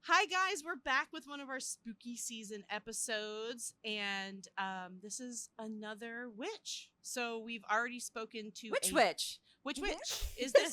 Hi guys, we're back with one of our spooky season episodes, and this is another witch. So we've already spoken to Which Which witch is this?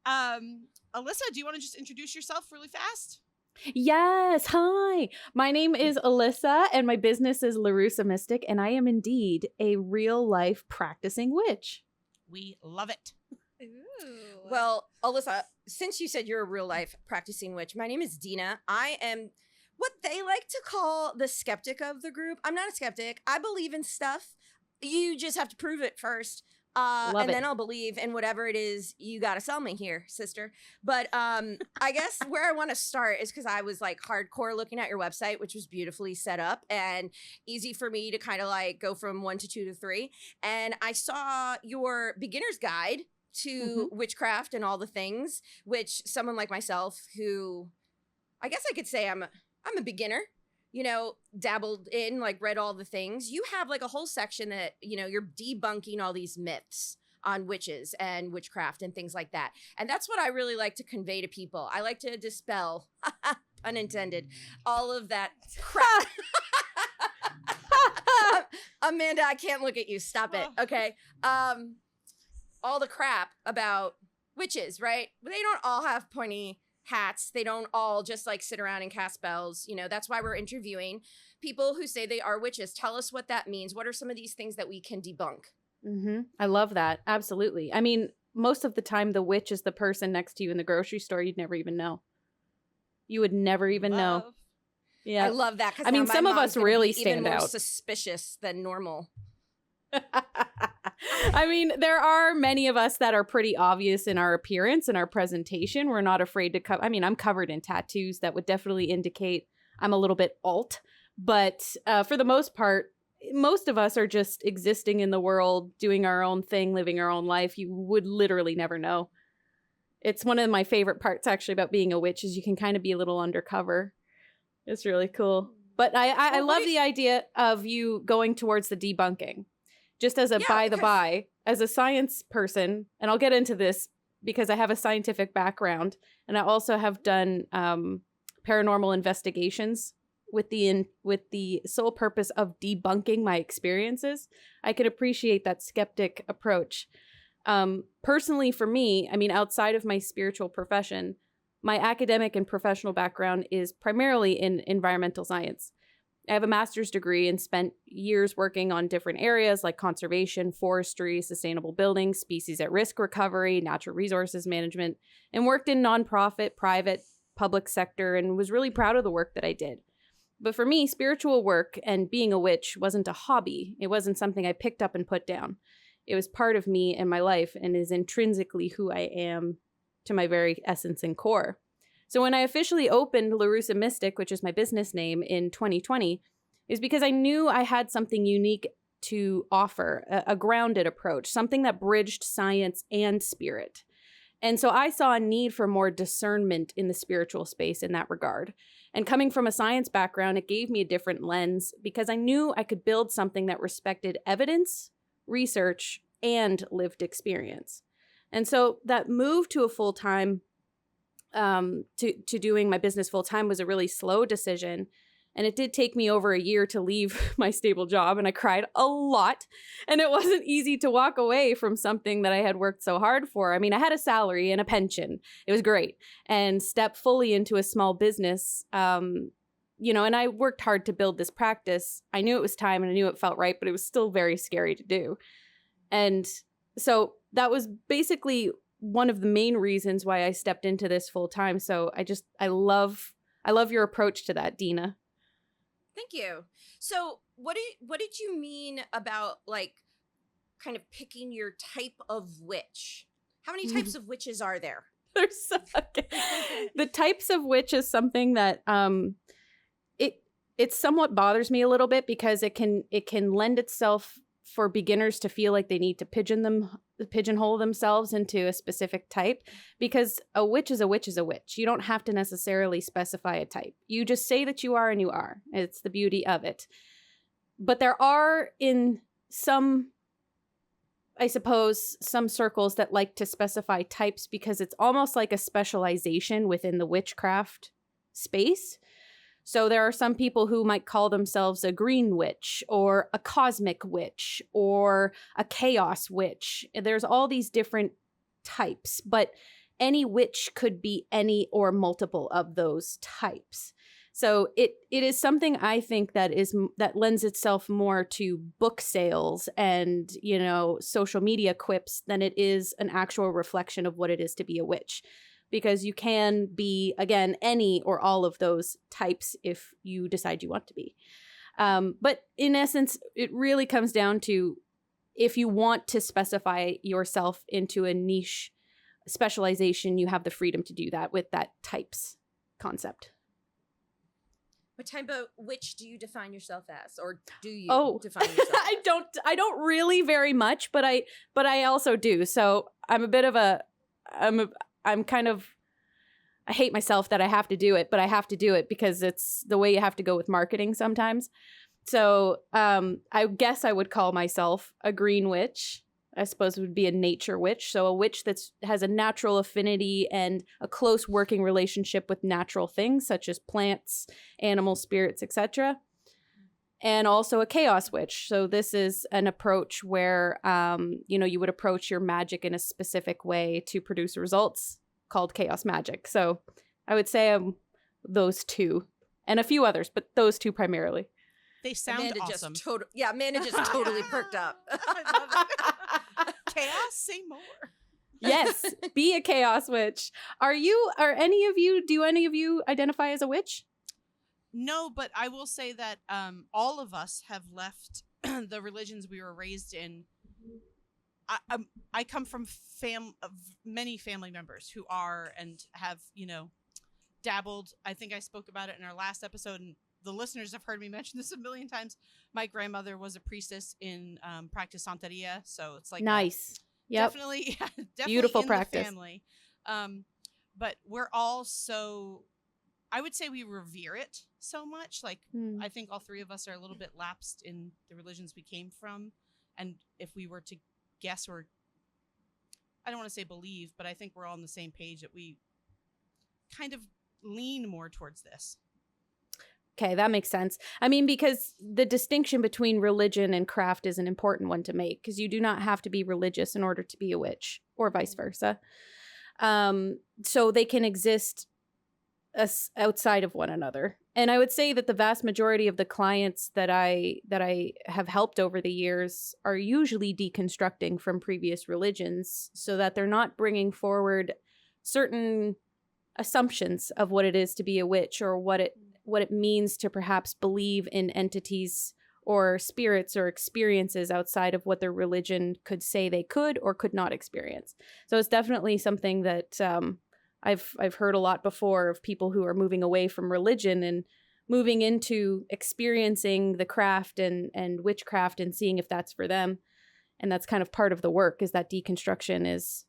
Alyssa, do you want to just introduce yourself really fast? Yes. Hi. My name is Alyssa, and my business is Laurusa Mystic, and I am indeed a real life practicing witch. We love it. Ooh. Well, Alyssa, since you said you're a real life practicing witch, my name is Deena. I am what they like to call the skeptic of the group. I'm not a skeptic. I believe in stuff. You just have to prove it first. Then I'll believe in whatever it is you got to sell me here, sister. But I guess where I want to start is because I was like hardcore looking at your website, which was beautifully set up and easy for me to kind of like go from 1 to 2 to 3. And I saw your beginner's guide to witchcraft and all the things, which someone like myself, who I guess I could say I'm a beginner, dabbled in, like read all the things. You have like a whole section that, you're debunking all these myths on witches and witchcraft and things like that. And that's what I really like to convey to people. I like to dispel, pun intended, all of that crap. Amanda, I can't look at you. Stop it. Okay. All the crap about witches, right? They don't all have pointy hats. They don't all just like sit around and cast spells. That's why we're interviewing people who say they are witches. Tell us what that means. What are some of these things that we can debunk? I love that. Absolutely. I mean, most of the time, the witch is the person next to you in the grocery store you'd never even know. You would never even know. Yeah. I love that. I mean, some of us really stand even more out. Suspicious than normal. I mean, there are many of us that are pretty obvious in our appearance and our presentation. We're not afraid to I'm covered in tattoos that would definitely indicate I'm a little bit alt. But for the most part, most of us are just existing in the world, doing our own thing, living our own life. You would literally never know. It's one of my favorite parts, actually, about being a witch is you can kind of be a little undercover. It's really cool. But I love the idea of you going towards the debunking. Just as a by, as a science person, and I'll get into this because I have a scientific background, and I also have done paranormal investigations with the sole purpose of debunking my experiences. I can appreciate that skeptic approach. Personally, for me, I mean, outside of my spiritual profession, my academic and professional background is primarily in environmental science. I have a master's degree and spent years working on different areas like conservation, forestry, sustainable building, species at risk recovery, natural resources management, and worked in nonprofit, private, public sector, and was really proud of the work that I did. But for me, spiritual work and being a witch wasn't a hobby. It wasn't something I picked up and put down. It was part of me and my life and is intrinsically who I am to my very essence and core. So when I officially opened Laurusa Mystic, which is my business name, in 2020, is because I knew I had something unique to offer, a grounded approach, something that bridged science and spirit. And so I saw a need for more discernment in the spiritual space in that regard. And coming from a science background, it gave me a different lens because I knew I could build something that respected evidence, research, and lived experience. And so that move to a full-time to doing my business full time was a really slow decision. And it did take me over a year to leave my stable job, and I cried a lot. And it wasn't easy to walk away from something that I had worked so hard for. I mean, I had a salary and a pension. It was great. And step fully into a small business, and I worked hard to build this practice. I knew it was time and I knew it felt right, but it was still very scary to do. And so that was basically one of the main reasons why I stepped into this full time. So I love your approach to that, Deena. Thank you. So what did you mean about like kind of picking your type of witch? How many types of witches are there? The types of witch is something that it somewhat bothers me a little bit because it can lend itself for beginners to feel like they need to pigeonhole themselves into a specific type, because a witch is a witch is a witch. You don't have to necessarily specify a type. You just say that you are and you are. It's the beauty of it. But there are in some, I suppose, some circles that like to specify types because it's almost like a specialization within the witchcraft space. So there are some people who might call themselves a green witch or a cosmic witch or a chaos witch. There's all these different types, but any witch could be any or multiple of those types. So it is something I think that lends itself more to book sales and, you know, social media quips than it is an actual reflection of what it is to be a witch. Because you can be, again, any or all of those types if you decide you want to be. But in essence, it really comes down to if you want to specify yourself into a niche specialization, you have the freedom to do that with that types concept. What type of witch do you define yourself as, or do you define yourself? I don't really very much, but I also do. So I'm a bit of I'm kind of, I hate myself that I have to do it, but I have to do it because it's the way you have to go with marketing sometimes. So I guess I would call myself a green witch. I suppose it would be a nature witch. So a witch that has a natural affinity and a close working relationship with natural things such as plants, animals, spirits, etc. And also a chaos witch. So this is an approach where, you would approach your magic in a specific way to produce results called chaos magic. So I would say I'm those two and a few others, but those two primarily. They sound Amanda awesome. Amanda just totally perked up. I love it. Chaos, say more. Yes, be a chaos witch. Do any of you identify as a witch? No, but I will say that all of us have left the religions we were raised in. I come from many family members who are and have, dabbled. I think I spoke about it in our last episode, and the listeners have heard me mention this a million times. My grandmother was a priestess in practice Santeria, so it's like nice. Yep. Definitely Beautiful in practice. The family. But we're all so, I would say we revere it so much. Like, I think all three of us are a little bit lapsed in the religions we came from. And if we were to guess, or I don't want to say believe, but I think we're all on the same page that we kind of lean more towards this. Okay, that makes sense. I mean, because the distinction between religion and craft is an important one to make, because you do not have to be religious in order to be a witch, or vice versa. So they can exist outside of one another. And I would say that the vast majority of the clients that I have helped over the years are usually deconstructing from previous religions, so that they're not bringing forward certain assumptions of what it is to be a witch, or what it means to perhaps believe in entities or spirits or experiences outside of what their religion could say they could or could not experience. So it's definitely something that I've heard a lot before of people who are moving away from religion and moving into experiencing the craft and witchcraft and seeing if that's for them. And that's kind of part of the work, is that deconstruction is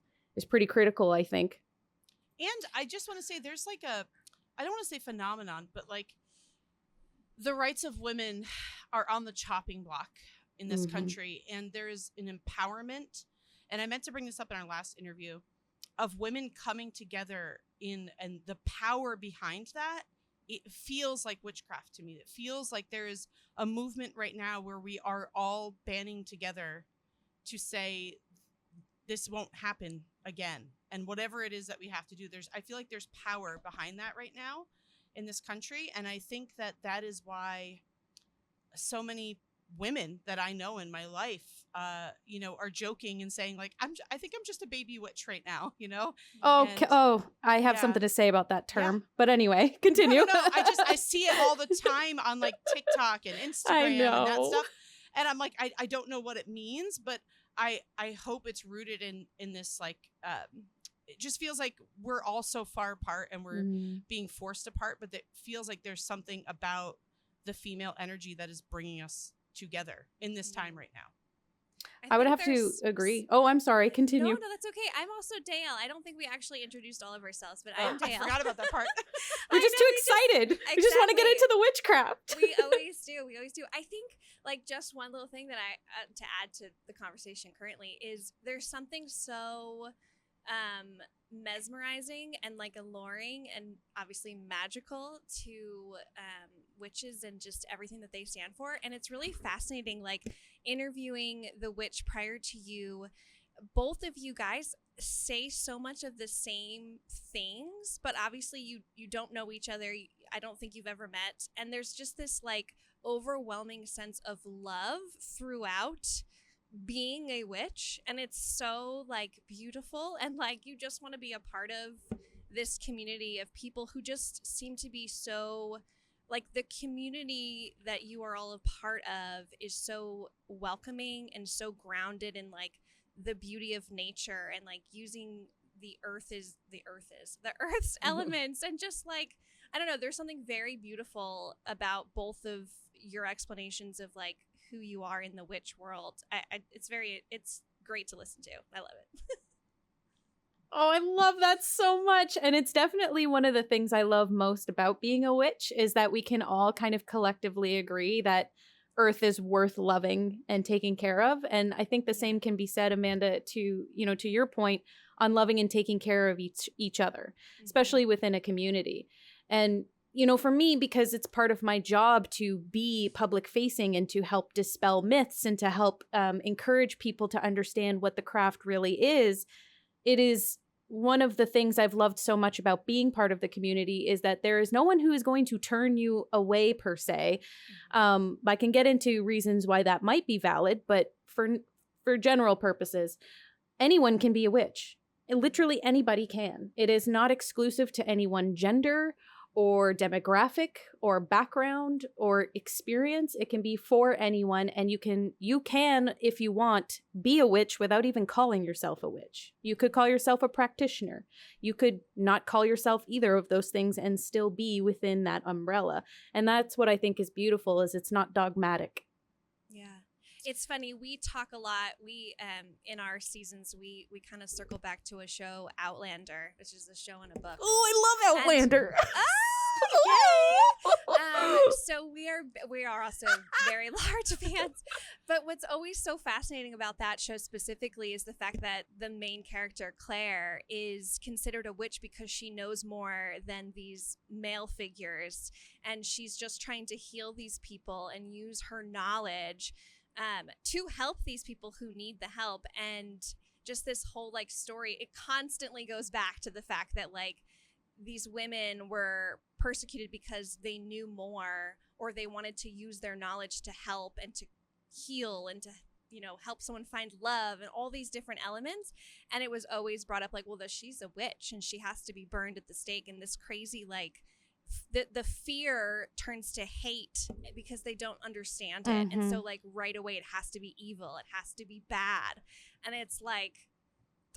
pretty critical, I think. And I just want to say there's like I don't want to say phenomenon, but like the rights of women are on the chopping block in this country. And there's an empowerment. And I meant to bring this up in our last interview, of women coming together and the power behind that. It feels like witchcraft to me. It feels like there is a movement right now where we are all banding together to say this won't happen again. And whatever it is that we have to do, I feel like there's power behind that right now in this country. And I think that is why so many women that I know in my life, are joking and saying like, I think I'm just a baby witch right now, I have something to say about that term, but anyway, continue. No, I see it all the time on like TikTok and Instagram and that stuff. And I'm like, I don't know what it means, but I hope it's rooted in this, like, it just feels like we're all so far apart and we're being forced apart, but it feels like there's something about the female energy that is bringing us together in this time right now. I would have to agree. Oh, I'm sorry. Continue. No, that's okay. I'm also Dayelle. I don't think we actually introduced all of ourselves, but I'm Dayelle. I forgot about that part. We're just too excited. We just want to get into the witchcraft. We always do. I think, like, just one little thing that to add to the conversation currently is there's something so mesmerizing and like alluring and obviously magical to witches and just everything that they stand for. And it's really fascinating, like interviewing the witch prior to you. Both of you guys say so much of the same things, but obviously you don't know each other. I don't think you've ever met. And there's just this like overwhelming sense of love throughout being a witch, and it's so like beautiful, and like you just want to be a part of this community of people who just seem to be so like the community that you are all a part of is so welcoming and so grounded in like the beauty of nature and like using the earth's elements, and just like I don't know, there's something very beautiful about both of your explanations of like who you are in the witch world. It's great to listen to. I love it. Oh, I love that so much. And it's definitely one of the things I love most about being a witch is that we can all kind of collectively agree that Earth is worth loving and taking care of. And I think the same can be said, Amanda, to your point on loving and taking care of each other, especially within a community. And for me, because it's part of my job to be public facing and to help dispel myths and to help encourage people to understand what the craft really is, it is one of the things I've loved so much about being part of the community is that there is no one who is going to turn you away per se. I can get into reasons why that might be valid, but for general purposes, anyone can be a witch. Literally anybody can. It is not exclusive to any one gender or demographic or background or experience. It can be for anyone, and you can, if you want, be a witch without even calling yourself a witch. You could call yourself a practitioner. You could not call yourself either of those things and still be within that umbrella. And that's what I think is beautiful, is it's not dogmatic. Yeah. It's funny, we talk a lot. We in our seasons we kind of circle back to a show, Outlander, which is a show and a book. Oh, I love Outlander. So we are also very large fans. But what's always so fascinating about that show specifically is the fact that the main character, Claire, is considered a witch because she knows more than these male figures, and she's just trying to heal these people and use her knowledge to help these people who need the help. And just this whole like story, it constantly goes back to the fact that like these women were persecuted because they knew more, or they wanted to use their knowledge to help and to heal and to help someone find love and all these different elements. And it was always brought up like, well, she's a witch and she has to be burned at the stake, and this crazy like the fear turns to hate because they don't understand it. And so like right away it has to be evil, it has to be bad, and it's like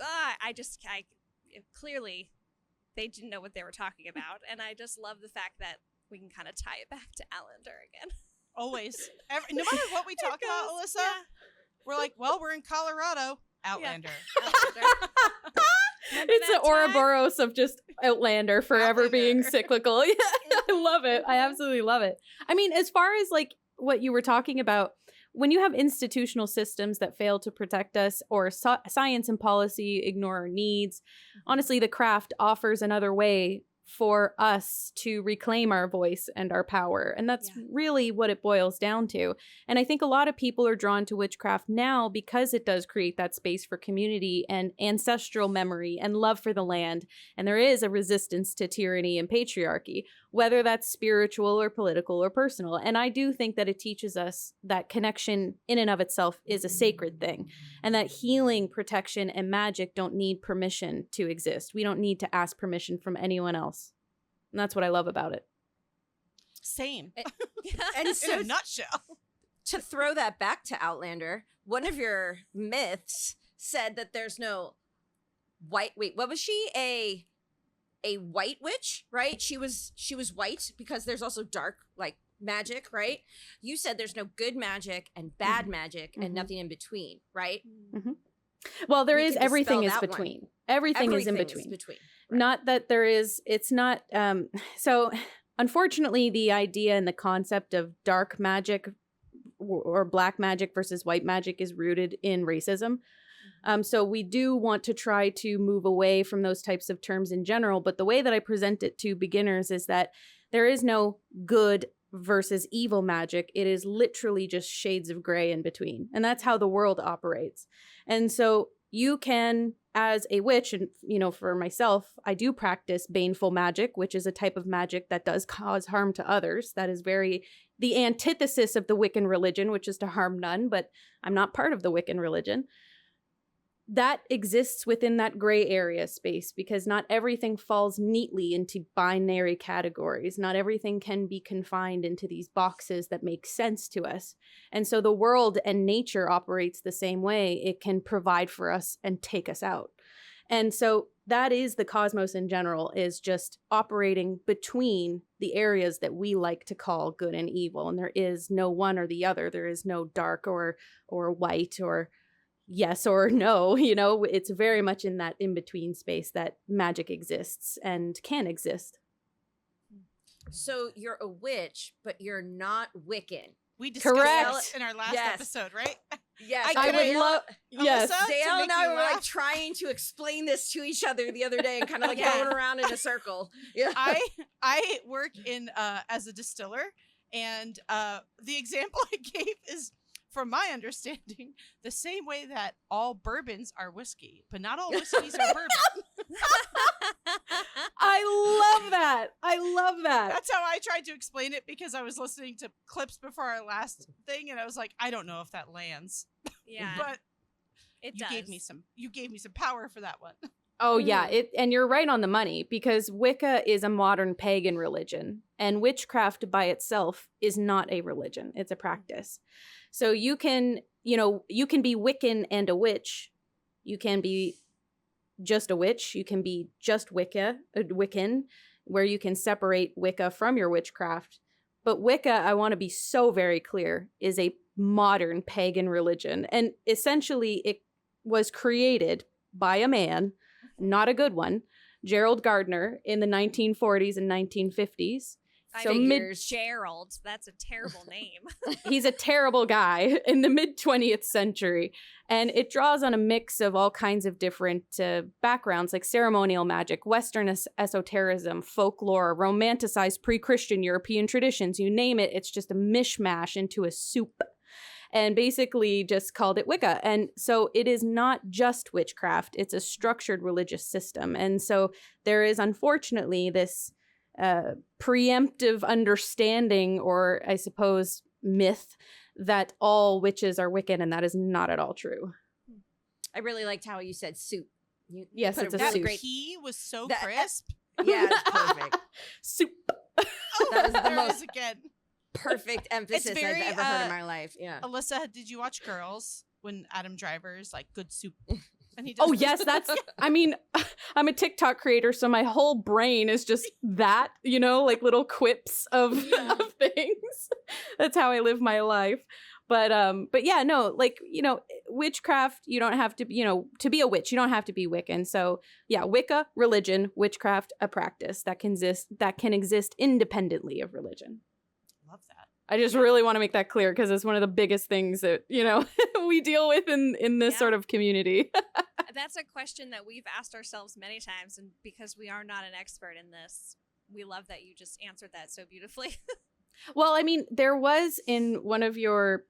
I clearly they didn't know what they were talking about. And I just love the fact that we can kind of tie it back to Allender again. Always. No matter what we talk about, Alyssa, we're like, well, we're in Colorado. Outlander. Yeah. Outlander. It's an Ouroboros of just Outlander forever being cyclical. Yeah, I love it. I absolutely love it. I mean, as far as like what you were talking about, when you have institutional systems that fail to protect us, or science and policy ignore our needs, honestly, the craft offers another way for us to reclaim our voice and our power. And that's really what it boils down to. And I think a lot of people are drawn to witchcraft now because it does create that space for community and ancestral memory and love for the land. And there is a resistance to tyranny and patriarchy, whether that's spiritual or political or personal. And I do think that it teaches us that connection in and of itself is a sacred thing, and that healing, protection, and magic don't need permission to exist. We don't need to ask permission from anyone else. And that's what I love about it. Same. And so, in a nutshell. To throw that back to Outlander, one of your myths said that there's no white. Wait, what was she? A white witch, right? She was white because there's also dark like magic, right? You said there's no good magic and bad magic and nothing in between, right? Well, there is everything is between. Everything is in between. Right. Not that there is, it's not, so unfortunately the idea and the concept of dark magic or black magic versus white magic is rooted in racism. So we do want to try to move away from those types of terms in general. But the way that I present it to beginners is that there is no good versus evil magic. It is literally just shades of gray in between. And that's how the world operates. And so you can, as a witch, and for myself, I do practice baneful magic, which is a type of magic that does cause harm to others. That is the antithesis of the Wiccan religion, which is to harm none, but I'm not part of the Wiccan religion. That exists within that gray area space because not everything falls neatly into binary categories. Not everything can be confined into these boxes that make sense to us. And so the world and nature operates the same way. It can provide for us and take us out. And so that is the cosmos in general, is just operating between the areas that we like to call good and evil. And there is no one or the other. There is no dark or white or yes or no. It's very much in that in-between space that magic exists and can exist. So you're a witch, but you're not Wiccan. We discussed Correct. that in our last Yes. episode, right? Yes, I would love. Yes. Alyssa, to Dayelle make and I you were like laugh. trying to explain this to each other the other day and kind of like Yeah. going around in a circle. Yeah. I work in as a distiller, and the example I gave is, from my understanding, the same way that all bourbons are whiskey, but not all whiskeys are bourbon. I love that. I love that. That's how I tried to explain it, because I was listening to clips before our last thing, and I was like, I don't know if that lands. Yeah, But it you does. gave me some power for that one. Oh yeah, and you're right on the money, because Wicca is a modern pagan religion, and witchcraft by itself is not a religion, it's a practice. So you can be Wiccan and a witch. You can be just a witch, you can be just Wiccan, where you can separate Wicca from your witchcraft. But Wicca, I want to be so very clear, is a modern pagan religion, and essentially it was created by a man, not a good one, Gerald Gardner, in the 1940s and 1950s. So Gerald, that's a terrible name. He's a terrible guy in the mid-20th century. And it draws on a mix of all kinds of different backgrounds, like ceremonial magic, Western esotericism, folklore, romanticized pre-Christian European traditions, you name it. It's just a mishmash into a soup. And basically just called it Wicca. And so it is not just witchcraft. It's a structured religious system. And so there is, unfortunately, this preemptive understanding, or I suppose myth, that all witches are Wiccan, and that is not at all true. I really liked how you said soup. Yes, put it's a That soup. key was so That- crisp. Yeah, it's perfect. Soup. That was the There it most is again. perfect emphasis very, I've ever heard in my life. Yeah. Alyssa, did you watch Girls when Adam Driver's like good soup? And he does Oh, this- yes, that's, I mean, I'm a TikTok creator, so my whole brain is just that, like little quips of things. That's how I live my life. But yeah, no, witchcraft, you don't have to, to be a witch, you don't have to be Wiccan. So yeah, Wicca, religion, witchcraft, a practice that can exist independently of religion. Love that. I just really want to make that clear, because it's one of the biggest things that, we deal with in this Yeah. sort of community. That's a question that we've asked ourselves many times, and because we are not an expert in this, we love that you just answered that so beautifully. Well, I mean, there was in one of your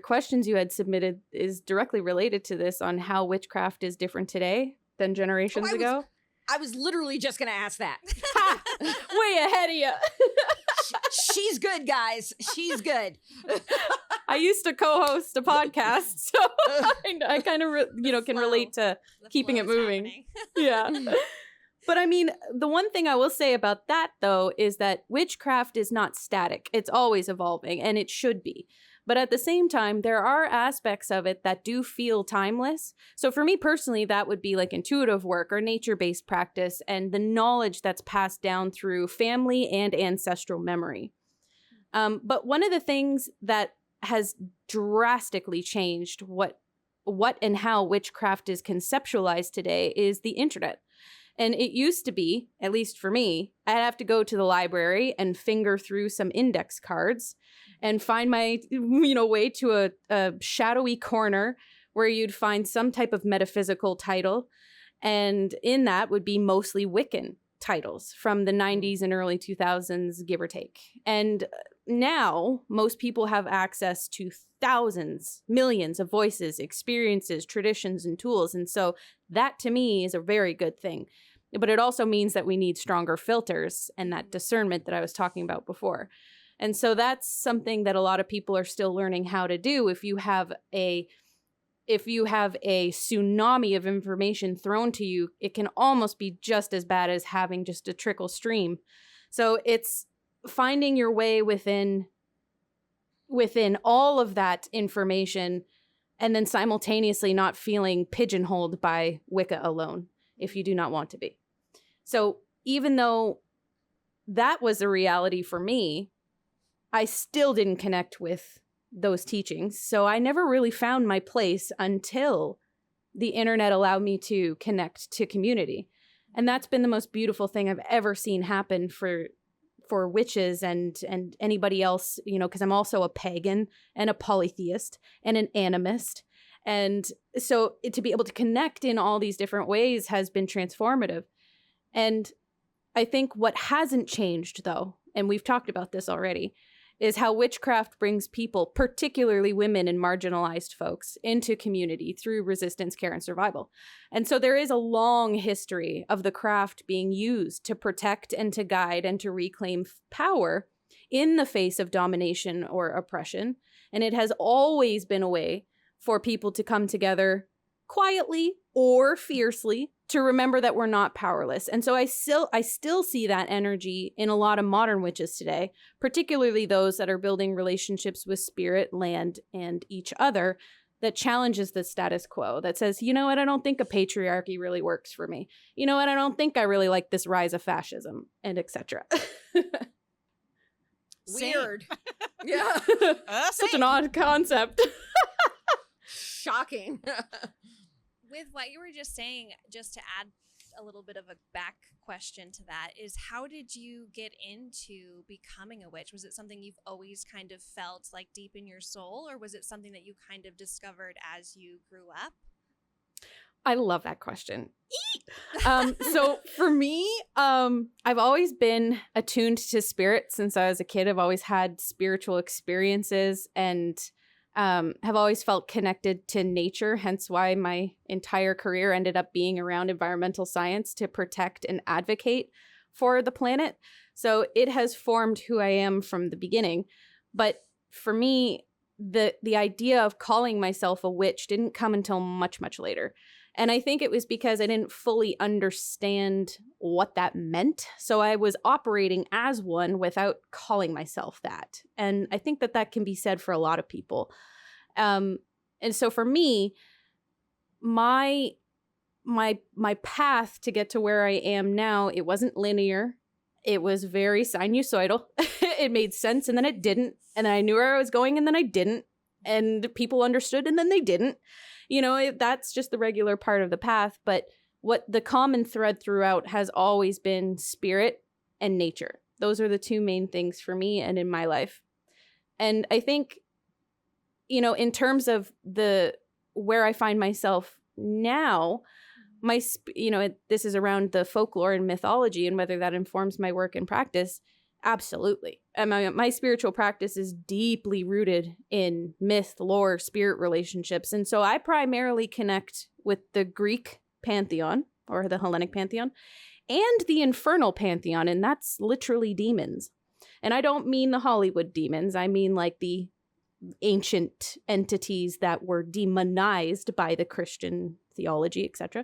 questions you had submitted is directly related to this, on how witchcraft is different today than generations ago. I was literally just going to ask that. Way ahead of you. She's good, guys. She's good. I used to co-host a podcast, so I kind of can relate to The keeping it flow is moving. happening. Yeah. But I mean, the one thing I will say about that, though, is that witchcraft is not static. It's always evolving, and it should be. But at the same time, there are aspects of it that do feel timeless. So for me personally, that would be like intuitive work or nature-based practice, and the knowledge that's passed down through family and ancestral memory. But one of the things that has drastically changed what and how witchcraft is conceptualized today is the internet. And it used to be, at least for me, I'd have to go to the library and finger through some index cards and find my way to a shadowy corner where you'd find some type of metaphysical title. And in that would be mostly Wiccan titles from the 90s and early 2000s, give or take. And now most people have access to thousands, millions of voices, experiences, traditions, and tools. And so that to me is a very good thing. But it also means that we need stronger filters and that discernment that I was talking about before. And so that's something that a lot of people are still learning how to do. If you have a tsunami of information thrown to you, it can almost be just as bad as having just a trickle stream. So it's finding your way within all of that information, and then simultaneously not feeling pigeonholed by Wicca alone if you do not want to be. So even though that was a reality for me, I still didn't connect with those teachings. So I never really found my place until the internet allowed me to connect to community. And that's been the most beautiful thing I've ever seen happen for witches and anybody else, you know, because I'm also a pagan and a polytheist and an animist. And so to be able to connect in all these different ways has been transformative. And I think what hasn't changed, though, and we've talked about this already, is how witchcraft brings people, particularly women and marginalized folks, into community through resistance, care, and survival. And so there is a long history of the craft being used to protect and to guide and to reclaim power in the face of domination or oppression. And it has always been a way for people to come together quietly or fiercely to remember that we're not powerless. And so I still see that energy in a lot of modern witches today, particularly those that are building relationships with spirit, land, and each other, that challenges the status quo, that says, you know what, I don't think a patriarchy really works for me. You know what, I don't think I really like this rise of fascism, and etc. Weird. Yeah. Such an odd concept. Shocking. With what you were just saying, just to add a little bit of a back question to that, is how did you get into becoming a witch? Was it something you've always kind of felt like deep in your soul, or was it something that you kind of discovered as you grew up? I love that question. So for me, I've always been attuned to spirit since I was a kid. I've always had spiritual experiences and have always felt connected to nature, hence why my entire career ended up being around environmental science to protect and advocate for the planet. So it has formed who I am from the beginning. But for me, the idea of calling myself a witch didn't come until much, much later. And I think it was because I didn't fully understand what that meant. So I was operating as one without calling myself that. And I think that can be said for a lot of people. And so for me, my path to get to where I am now, it wasn't linear. It was very sinusoidal. It made sense and then it didn't. And then I knew where I was going and then I didn't. And people understood and then they didn't. You know, that's just the regular part of the path. But what the common thread throughout has always been spirit and nature. Those are the two main things for me and in my life. And I think, you know, in terms of where I find myself now, this is around the folklore and mythology and whether that informs my work and practice. Absolutely. And my spiritual practice is deeply rooted in myth, lore, spirit relationships. And so I primarily connect with the Greek pantheon or the Hellenic pantheon and the infernal pantheon. And that's literally demons. And I don't mean the Hollywood demons. I mean like the ancient entities that were demonized by the Christian theology, etc.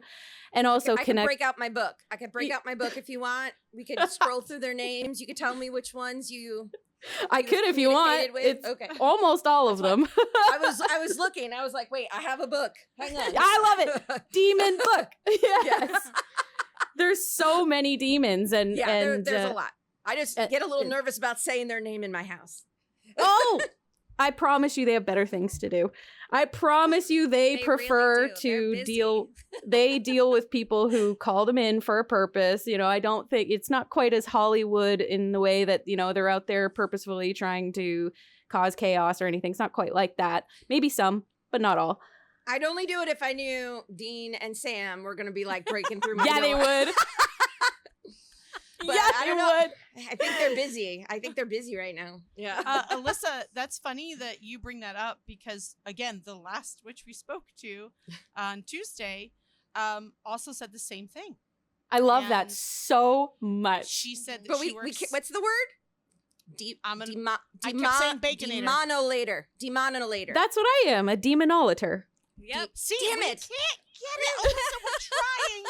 And also I can break out my book. I can break out my book if you want. We could scroll through their names. You could tell me which ones I could if you want. With. It's okay. Almost all of them. I was looking. I was like, wait, I have a book. Hang on. I love it. Demon book. Yes. There's so many demons and there's a lot. I just get a little nervous about saying their name in my house. Oh, I promise you they have better things to do. I promise you they prefer really to deal with people who call them in for a purpose. You know, I don't think it's not quite as Hollywood in the way that, you know, they're out there purposefully trying to cause chaos or anything. It's not quite like that. Maybe some, but not all. I'd only do it if I knew Dean and Sam were going to be like breaking through my Yeah, door. they would. But yeah, I they don't know. would. I think they're busy. I think they're busy right now. Yeah. Alyssa, that's funny that you bring that up because, again, the last witch we spoke to on Tuesday also said the same thing. I love And that so much. She said that But she we works... what's the word? I kept saying baconator. Demonolator. That's what I am, a demonolator. Yep. See, Damn we it. can't get it, Alyssa. We're trying.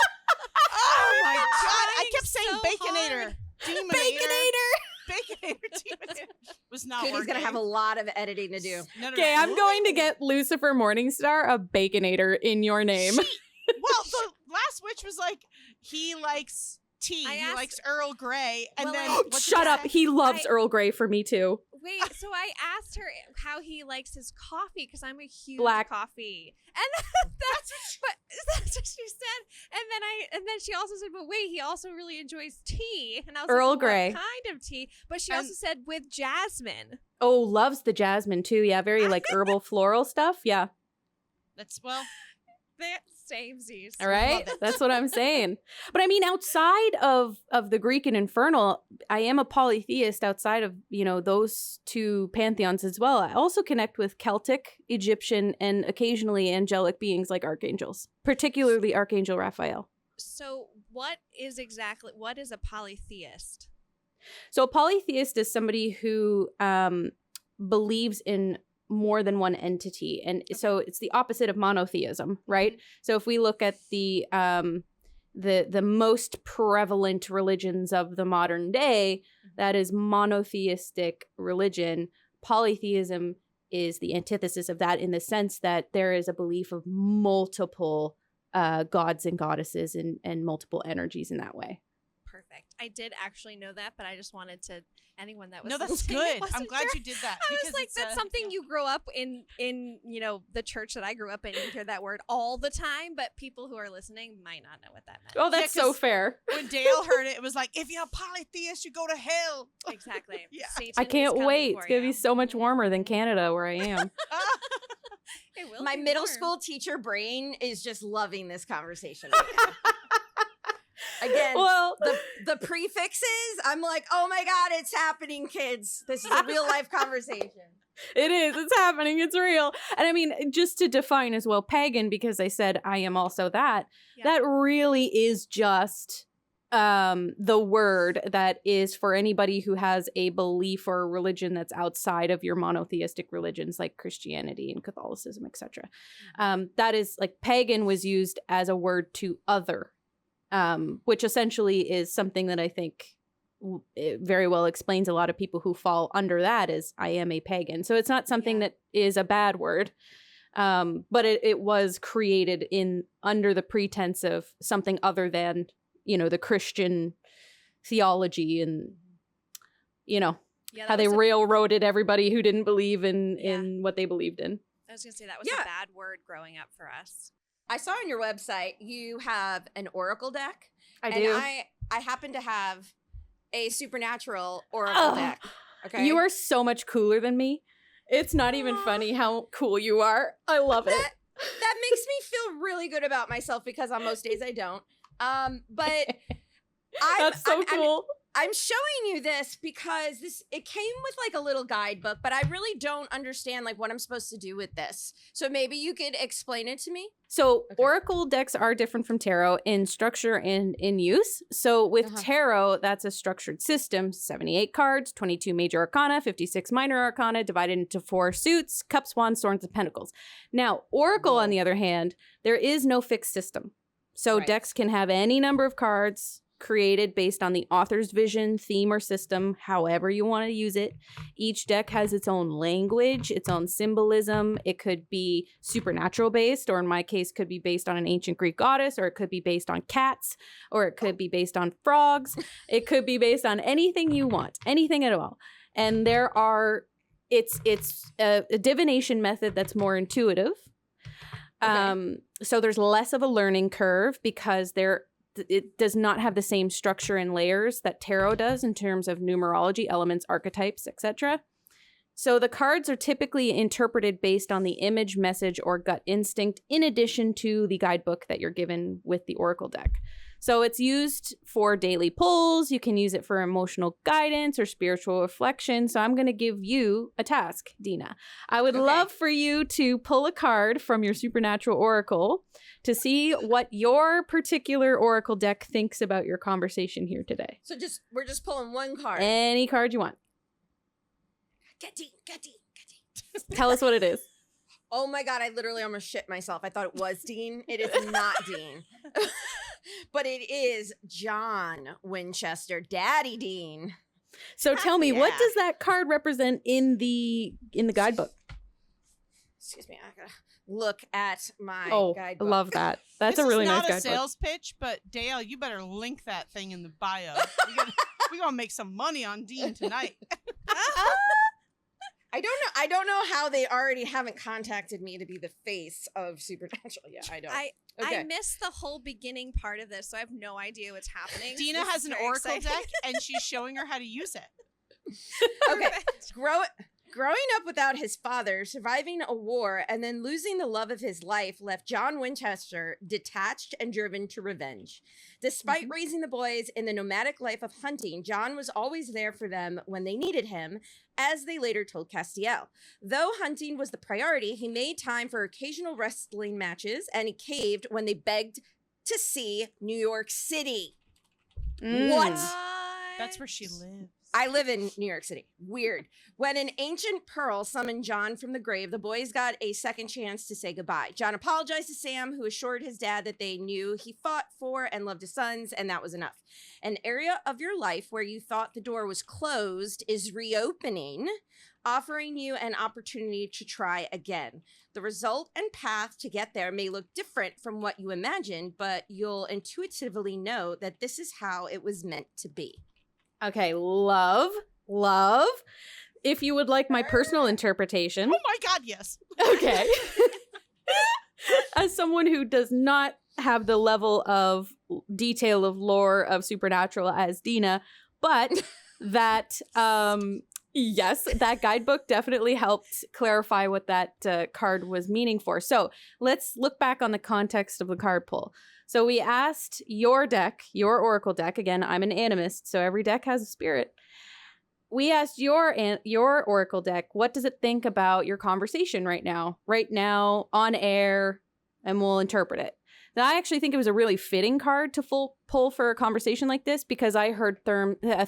Oh my god! I kept saying so baconator. hard. Demonator. Baconator. Demonator. Was not Katie's working. going to have a lot of editing to do. No. Okay, I'm going to get Lucifer Morningstar a baconator in your name. Well, the last witch was like, he likes tea. He likes Earl Grey. And Well, then I- what did Shut you up. say? He loves Earl Grey for me too. Wait, so I asked her how he likes his coffee because I'm a huge Black. coffee, and that's what she said. And then she also said, "But wait, he also really enjoys tea." And I was Earl like, Grey. "What kind of tea?" But she And- also said with jasmine. Oh, loves the jasmine too. Yeah, very like herbal floral stuff. Yeah. That's, well, That samesies. All right. Love it. That's what I'm saying. But I mean, outside of the Greek and Infernal, I am a polytheist outside of, those two pantheons as well. I also connect with Celtic, Egyptian, and occasionally angelic beings like archangels, particularly Archangel Raphael. So what is a polytheist? So a polytheist is somebody who believes in more than one entity, and so it's the opposite of monotheism, right? So if we look at the most prevalent religions of the modern day, that is monotheistic religion. Polytheism is the antithesis of that in the sense that there is a belief of multiple gods and goddesses and multiple energies in that way. Perfect. I did actually know that, but I just wanted to anyone that was no, that's listening good. wasn't I'm glad sure. you did that. I was because like, it's, that's something you grow up in the church that I grew up in. You hear that word all the time, but people who are listening might not know what that meant. Oh, that's so 'cause fair. When Dayelle heard it, it was like, if you're a polytheist, you go to hell. Exactly. Yeah. Satan I is can't coming wait. for It's going to you. be so much warmer than Canada where I am. It will My be middle warm. school teacher brain is just loving this conversation right now. Again, Well, the prefixes, I'm like, oh my God, it's happening, kids. This is a real life conversation. it is. It's happening. It's real. And I mean, just to define as well, pagan, because I said I am also that, Yeah. that really is just the word that is for anybody who has a belief or a religion that's outside of your monotheistic religions like Christianity and Catholicism, etc. That is like pagan was used as a word to other, which essentially is something that I think it very well explains a lot of people who fall under that as I am a pagan. So it's not something that is a bad word, but it was created under the pretense of something other than, the Christian theology and, Yeah, how that they was railroaded everybody who didn't believe in what they believed in. I was gonna say that was Yeah. a bad word growing up for us. I saw on your website you have an oracle deck. I and do. I happen to have a supernatural oracle Ugh. deck. Okay. You are so much cooler than me. It's not even Aw. funny how cool you are. I love it. That makes me feel really good about myself because on most days I don't. But That's so cool. I'm showing you this because it came with like a little guidebook, but I really don't understand like what I'm supposed to do with this. So maybe you could explain it to me. So Okay. oracle decks are different from tarot in structure and in use. So with Uh-huh. tarot, that's a structured system, 78 cards, 22 major arcana, 56 minor arcana, divided into 4 suits, cups, wands, swords, and pentacles. Now, oracle, on the other hand, there is no fixed system. So Right. decks can have any number of cards created based on the author's vision, theme, or system, however you want to use it. Each deck has its own language, its own symbolism. It could be supernatural based, or in my case, could be based on an ancient Greek goddess, or it could be based on cats, or it could be based on frogs. It could be based on anything you want, anything at all. And it's a divination method that's more intuitive. So there's less of a learning curve because it does not have the same structure and layers that tarot does in terms of numerology, elements, archetypes, etc. So the cards are typically interpreted based on the image, message, or gut instinct, in addition to the guidebook that you're given with the oracle deck. So it's used for daily pulls. You can use it for emotional guidance or spiritual reflection. So I'm going to give you a task, Deena. I would love for you to pull a card from your supernatural oracle to see what your particular oracle deck thinks about your conversation here today. So we're just pulling one card. Any card you want. Get Dean. Tell us what it is. Oh my God, I literally almost shit myself. I thought it was Dean. It is not Dean. But it is John Winchester, Daddy Dean. So tell me, what does that card represent in the guidebook? Excuse me, I gotta look at my guidebook. I love that. That's this a really is nice not a guidebook. sales pitch, but Dayelle, you better link that thing in the bio. We're gonna make some money on Dean tonight. I don't know how they already haven't contacted me to be the face of Supernatural. Yeah, I don't. I missed the whole beginning part of this, so I have no idea what's happening. Deena This has is an very oracle exciting. deck, and she's showing her how to use it. Okay, growing up without his father, surviving a war, and then losing the love of his life left John Winchester detached and driven to revenge. Despite raising the boys in the nomadic life of hunting, John was always there for them when they needed him, as they later told Castiel. Though hunting was the priority, he made time for occasional wrestling matches, and he caved when they begged to see New York City. What? That's where she lives. I live in New York City. Weird. When an ancient pearl summoned John from the grave, the boys got a second chance to say goodbye. John apologized to Sam, who assured his dad that they knew he fought for and loved his sons, and that was enough. An area of your life where you thought the door was closed is reopening, offering you an opportunity to try again. The result and path to get there may look different from what you imagined, but you'll intuitively know that this is how it was meant to be. Okay, love. If you would like my personal interpretation. Oh my God, yes. Okay. As someone who does not have the level of detail of lore of Supernatural as Deena, but that, yes, that guidebook definitely helped clarify what that card was meaning for. So let's look back on the context of the card pull. So we asked your deck, your oracle deck. Again, I'm an animist, so every deck has a spirit. We asked your oracle deck, what does it think about your conversation right now on air, and we'll interpret it. Now, I actually think it was a really fitting card to pull for a conversation like this, because I heard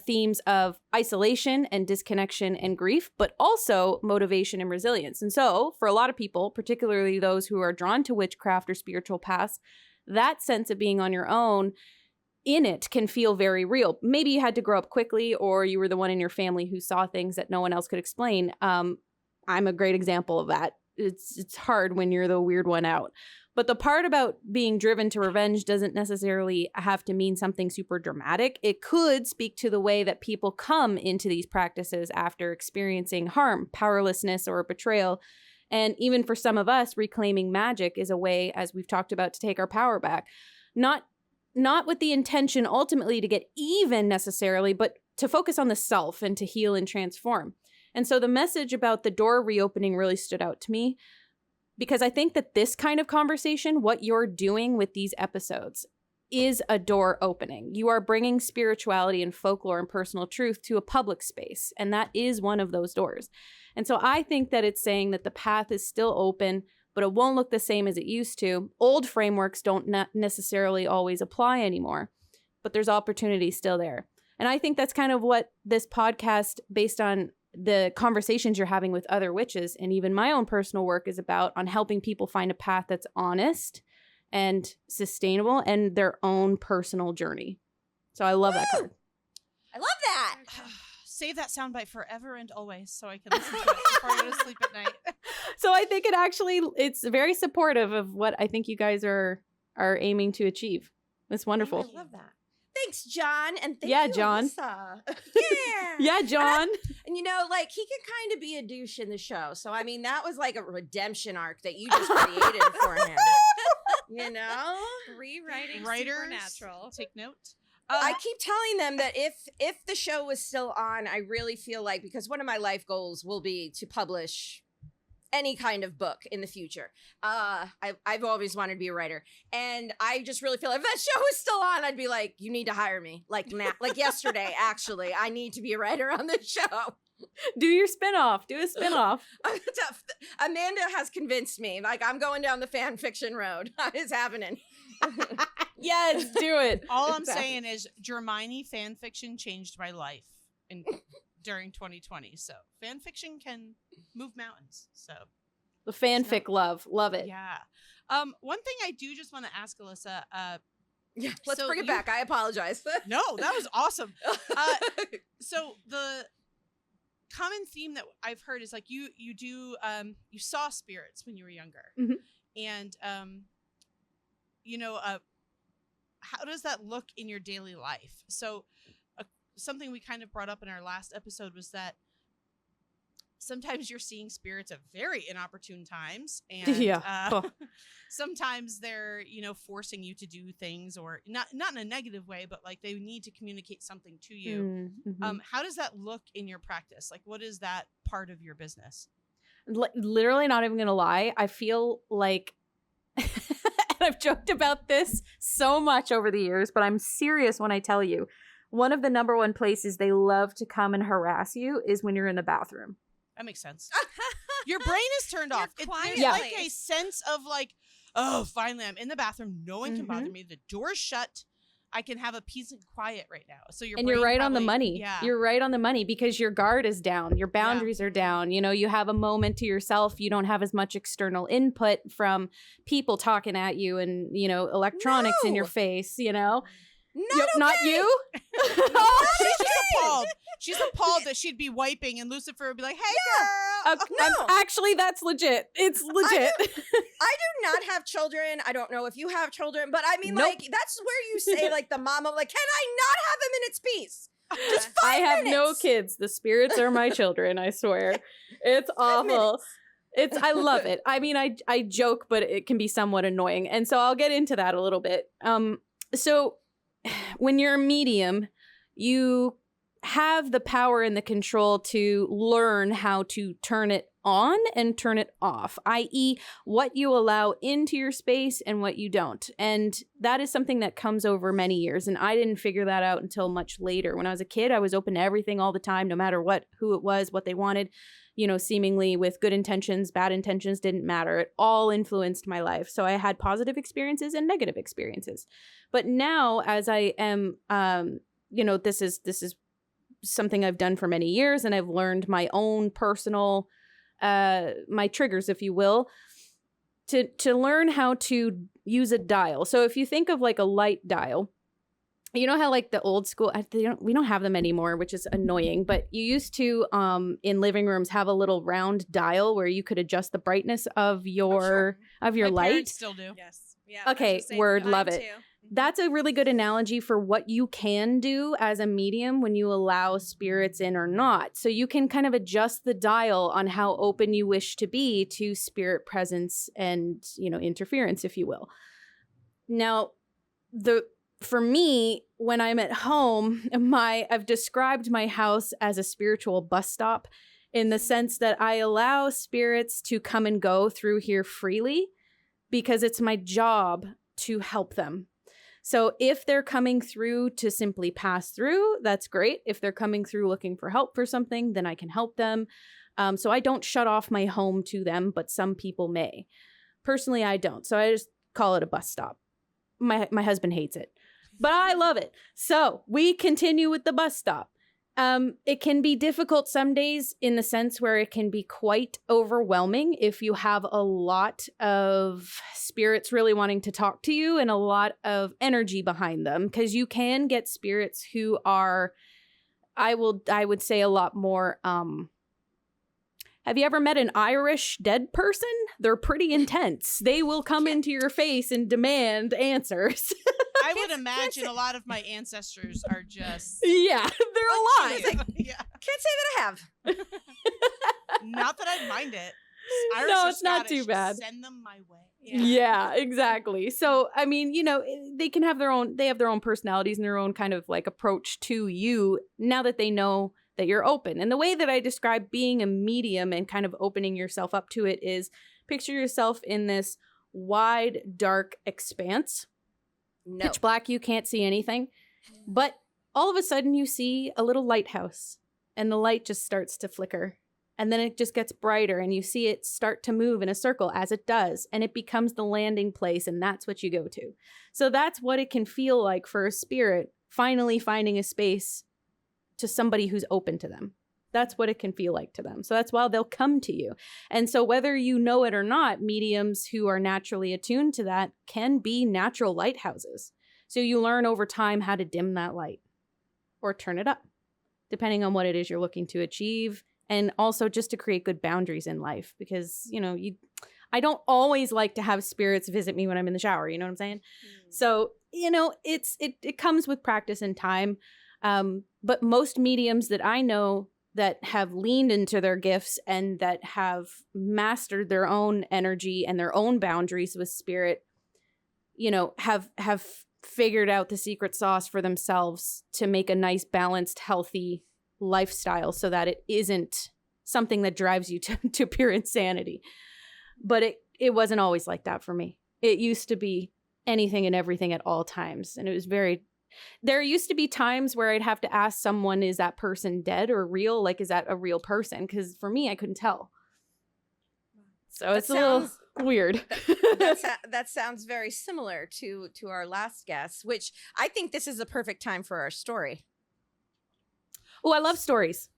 themes of isolation and disconnection and grief, but also motivation and resilience. And so for a lot of people, particularly those who are drawn to witchcraft or spiritual paths, that sense of being on your own in it can feel very real. Maybe you had to grow up quickly, or you were the one in your family who saw things that no one else could explain. I'm a great example of that. It's hard when you're the weird one out. But the part about being driven to revenge doesn't necessarily have to mean something super dramatic. It could speak to the way that people come into these practices after experiencing harm, powerlessness, or betrayal. And even for some of us, reclaiming magic is a way, as we've talked about, to take our power back. Not with the intention ultimately to get even necessarily, but to focus on the self and to heal and transform. And so the message about the door reopening really stood out to me, because I think that this kind of conversation, what you're doing with these episodes, is a door opening. You are bringing spirituality and folklore and personal truth to a public space, and that is one of those doors. And so I think that it's saying that the path is still open, but it won't look the same as it used to. Old frameworks don't necessarily always apply anymore, but there's opportunity still there. And I think that's kind of what this podcast, based on the conversations you're having with other witches and even my own personal work, is about, on helping people find a path that's honest and sustainable and their own personal journey. So I love that card. I love that. Save that soundbite forever and always so I can listen to it before I go to sleep at night. So I think it's very supportive of what I think you guys are aiming to achieve. It's wonderful. I love that. Thanks, John. And thank you, John. Alyssa. Yeah. Yeah, John. And you know, like, he can kind of be a douche in the show. So, I mean, that was like a redemption arc that you just created for him. You know? Rewriting Writers, Supernatural. take note. I keep telling them that if the show was still on, I really feel like, because one of my life goals will be to publish any kind of book in the future. I've always wanted to be a writer, and I just really feel like if that show is still on, I'd be like, you need to hire me, like yesterday. Actually, I need to be a writer on this show. Do your spinoff. Do a spinoff. Amanda has convinced me. Like, I'm going down the fan fiction road. It's happening. Yes, do it. All I'm saying is Germani fan fiction changed my life during 2020. So fan fiction can move mountains. So The fanfic love it. yeah. One thing I do just want to ask Alyssa. Yeah, let's so bring it back. I apologize. No, that was awesome. So the common theme that I've heard is like you saw spirits when you were younger, and how does that look in your daily life? So something we kind of brought up in our last episode was that sometimes you're seeing spirits at very inopportune times, and sometimes they're forcing you to do things, or not in a negative way, but like they need to communicate something to you. How does that look in your practice? Like, what is that part of your business? Literally, not even gonna lie, I feel like and I've joked about this so much over the years, but I'm serious when I tell you, one of the number one places they love to come and harass you is when you're in the bathroom. That makes sense. Your brain is turned off. There's Yeah. like a sense of like, oh, finally I'm in the bathroom. No one can bother me. The door's shut. I can have a peace and quiet right now. So you're right on the money. Yeah. You're right on the money because your guard is down. Your boundaries are down. You have a moment to yourself. You don't have as much external input from people talking at you and, electronics in your face, Not you? She's just appalled. She's appalled that she'd be wiping and Lucifer would be like, hey, girl. No. Actually, that's legit. It's legit. I do not have children. I don't know if you have children, but I mean, like, that's where you say, like, the mama, like, can I not have him in its peace? Just 5 I have minutes. no kids. The spirits are my children, I swear. It's awful. I love it. I mean, I joke, but it can be somewhat annoying. And so I'll get into that a little bit. So when you're a medium, you have the power and the control to learn how to turn it on and turn it off, i.e. what you allow into your space and what you don't. And that is something that comes over many years. And I didn't figure that out until much later. When I was a kid, I was open to everything all the time, no matter who it was, what they wanted, seemingly with good intentions, bad intentions, didn't matter. It all influenced my life. So I had positive experiences and negative experiences. But now, as I am, this is something I've done for many years, and I've learned my own personal, my triggers, if you will, to learn how to use a dial. So if you think of like a light dial, you know how like the old school, we don't have them anymore, which is annoying, but you used to, in living rooms, have a little round dial where you could adjust the brightness of your My light. parents still do. Yes. Yeah. Okay, word, love it. That's a really good analogy for what you can do as a medium when you allow spirits in or not. So you can kind of adjust the dial on how open you wish to be to spirit presence and, interference, if you will. Now, for me, when I'm at home, I've described my house as a spiritual bus stop in the sense that I allow spirits to come and go through here freely because it's my job to help them. So if they're coming through to simply pass through, that's great. If they're coming through looking for help for something, then I can help them. So I don't shut off my home to them, but some people may. Personally, I don't. So I just call it a bus stop. My husband hates it, but I love it. So we continue with the bus stop. It can be difficult some days in the sense where it can be quite overwhelming if you have a lot of spirits really wanting to talk to you and a lot of energy behind them, because you can get spirits who are, I would say, a lot more, have you ever met an Irish dead person? They're pretty intense. They will come into your face and demand answers. I would imagine a lot of my ancestors are just... Yeah, they're alive. Yeah. Can't say that I have. Not that I'd mind it. Irish No, or it's not too Scottish, bad. Send them my way. Yeah, exactly. So, I mean, they can have they have their own personalities and their own kind of like approach to you now that they know that you're open. And the way that I describe being a medium and kind of opening yourself up to it is picture yourself in this wide, dark expanse. No. Pitch black, you can't see anything. But all of a sudden you see a little lighthouse and the light just starts to flicker. And then it just gets brighter and you see it start to move in a circle as it does. And it becomes the landing place and that's what you go to. So that's what it can feel like for a spirit finally finding a space to somebody who's open to them. That's what it can feel like to them. So that's why they'll come to you. And so whether you know it or not, mediums who are naturally attuned to that can be natural lighthouses. So you learn over time how to dim that light or turn it up, depending on what it is you're looking to achieve. And also just to create good boundaries in life because, I don't always like to have spirits visit me when I'm in the shower. You know what I'm saying? So, it comes with practice and time. But most mediums that I know that have leaned into their gifts and that have mastered their own energy and their own boundaries with spirit, have figured out the secret sauce for themselves to make a nice, balanced, healthy lifestyle so that it isn't something that drives you to pure insanity. But it wasn't always like that for me. It used to be anything and everything at all times. And it was there used to be times where I'd have to ask someone, is that person dead or real? Like, is that a real person? Because for me, I couldn't tell. So it's a little weird. That sounds very similar to our last guest, which I think this is the perfect time for our story. Oh, I love stories.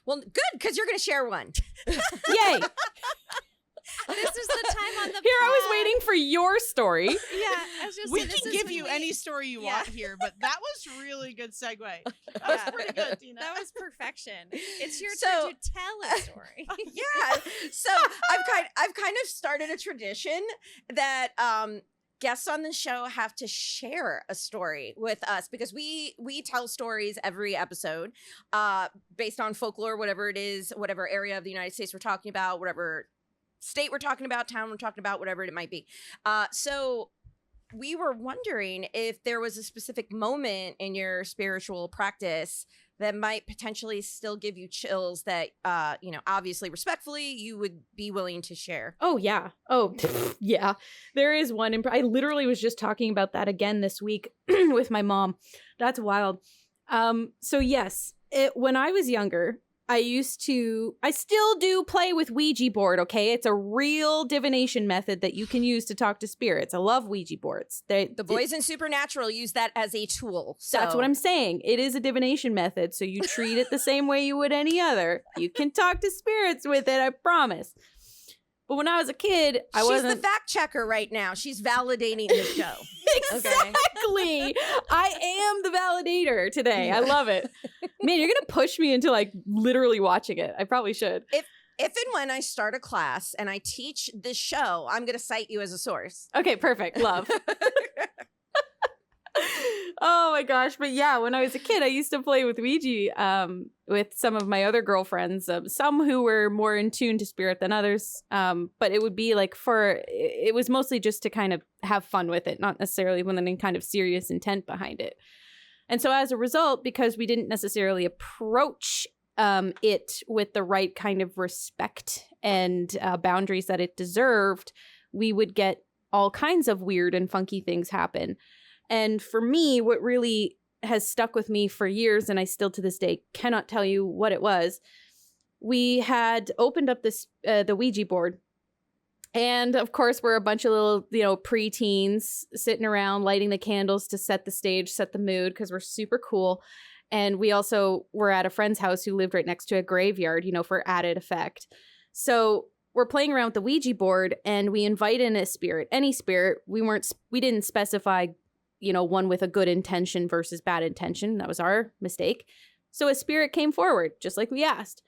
Well, good, because you're going to share one. Yay. This is the time on the Here, I was pod. waiting for your story. Yeah, I was just We saying, can this is give you when any story you want here, but that was really good segue. That Yeah. was pretty good, Deena. That was perfection. It's your So- turn to tell a story. Yeah. So I've kind of started a tradition that guests on the show have to share a story with us because we tell stories every episode based on folklore, whatever it is, whatever area of the United States we're talking about, whatever state we're talking about, town we're talking about, whatever it might be. So we were wondering if there was a specific moment in your spiritual practice that might potentially still give you chills that, obviously respectfully, you would be willing to share. Oh, yeah. Oh, yeah. There is one. I literally was just talking about that again this week with my mom. That's wild. So yes, when I was younger, I still do play with Ouija board, okay? It's a real divination method that you can use to talk to spirits. I love Ouija boards. The boys in Supernatural use that as a tool. So. That's what I'm saying. It is a divination method, so you treat it the same way you would any other. You can talk to spirits with it, I promise. But when I was a kid, She's the fact checker right now. She's validating the show. Exactly. I am the validator today. I love it. Man, you're going to push me into like literally watching it. I probably should. If and when I start a class and I teach this show, I'm going to cite you as a source. Okay, perfect. Love. Oh my gosh. But yeah, when I was a kid, I used to play with Ouija with some of my other girlfriends, some who were more in tune to spirit than others. But it would be like it was mostly just to kind of have fun with it, not necessarily with any kind of serious intent behind it. And so as a result, because we didn't necessarily approach it with the right kind of respect and boundaries that it deserved, we would get all kinds of weird and funky things happen. And for me, what really has stuck with me for years, and I still to this day cannot tell you what it was, we had opened up the Ouija board. And of course, we're a bunch of little, preteens sitting around lighting the candles to set the stage, set the mood, because we're super cool. And we also were at a friend's house who lived right next to a graveyard, for added effect. So we're playing around with the Ouija board and we invite in a spirit, any spirit. We didn't specify, one with a good intention versus bad intention. That was our mistake. So a spirit came forward, just like we asked.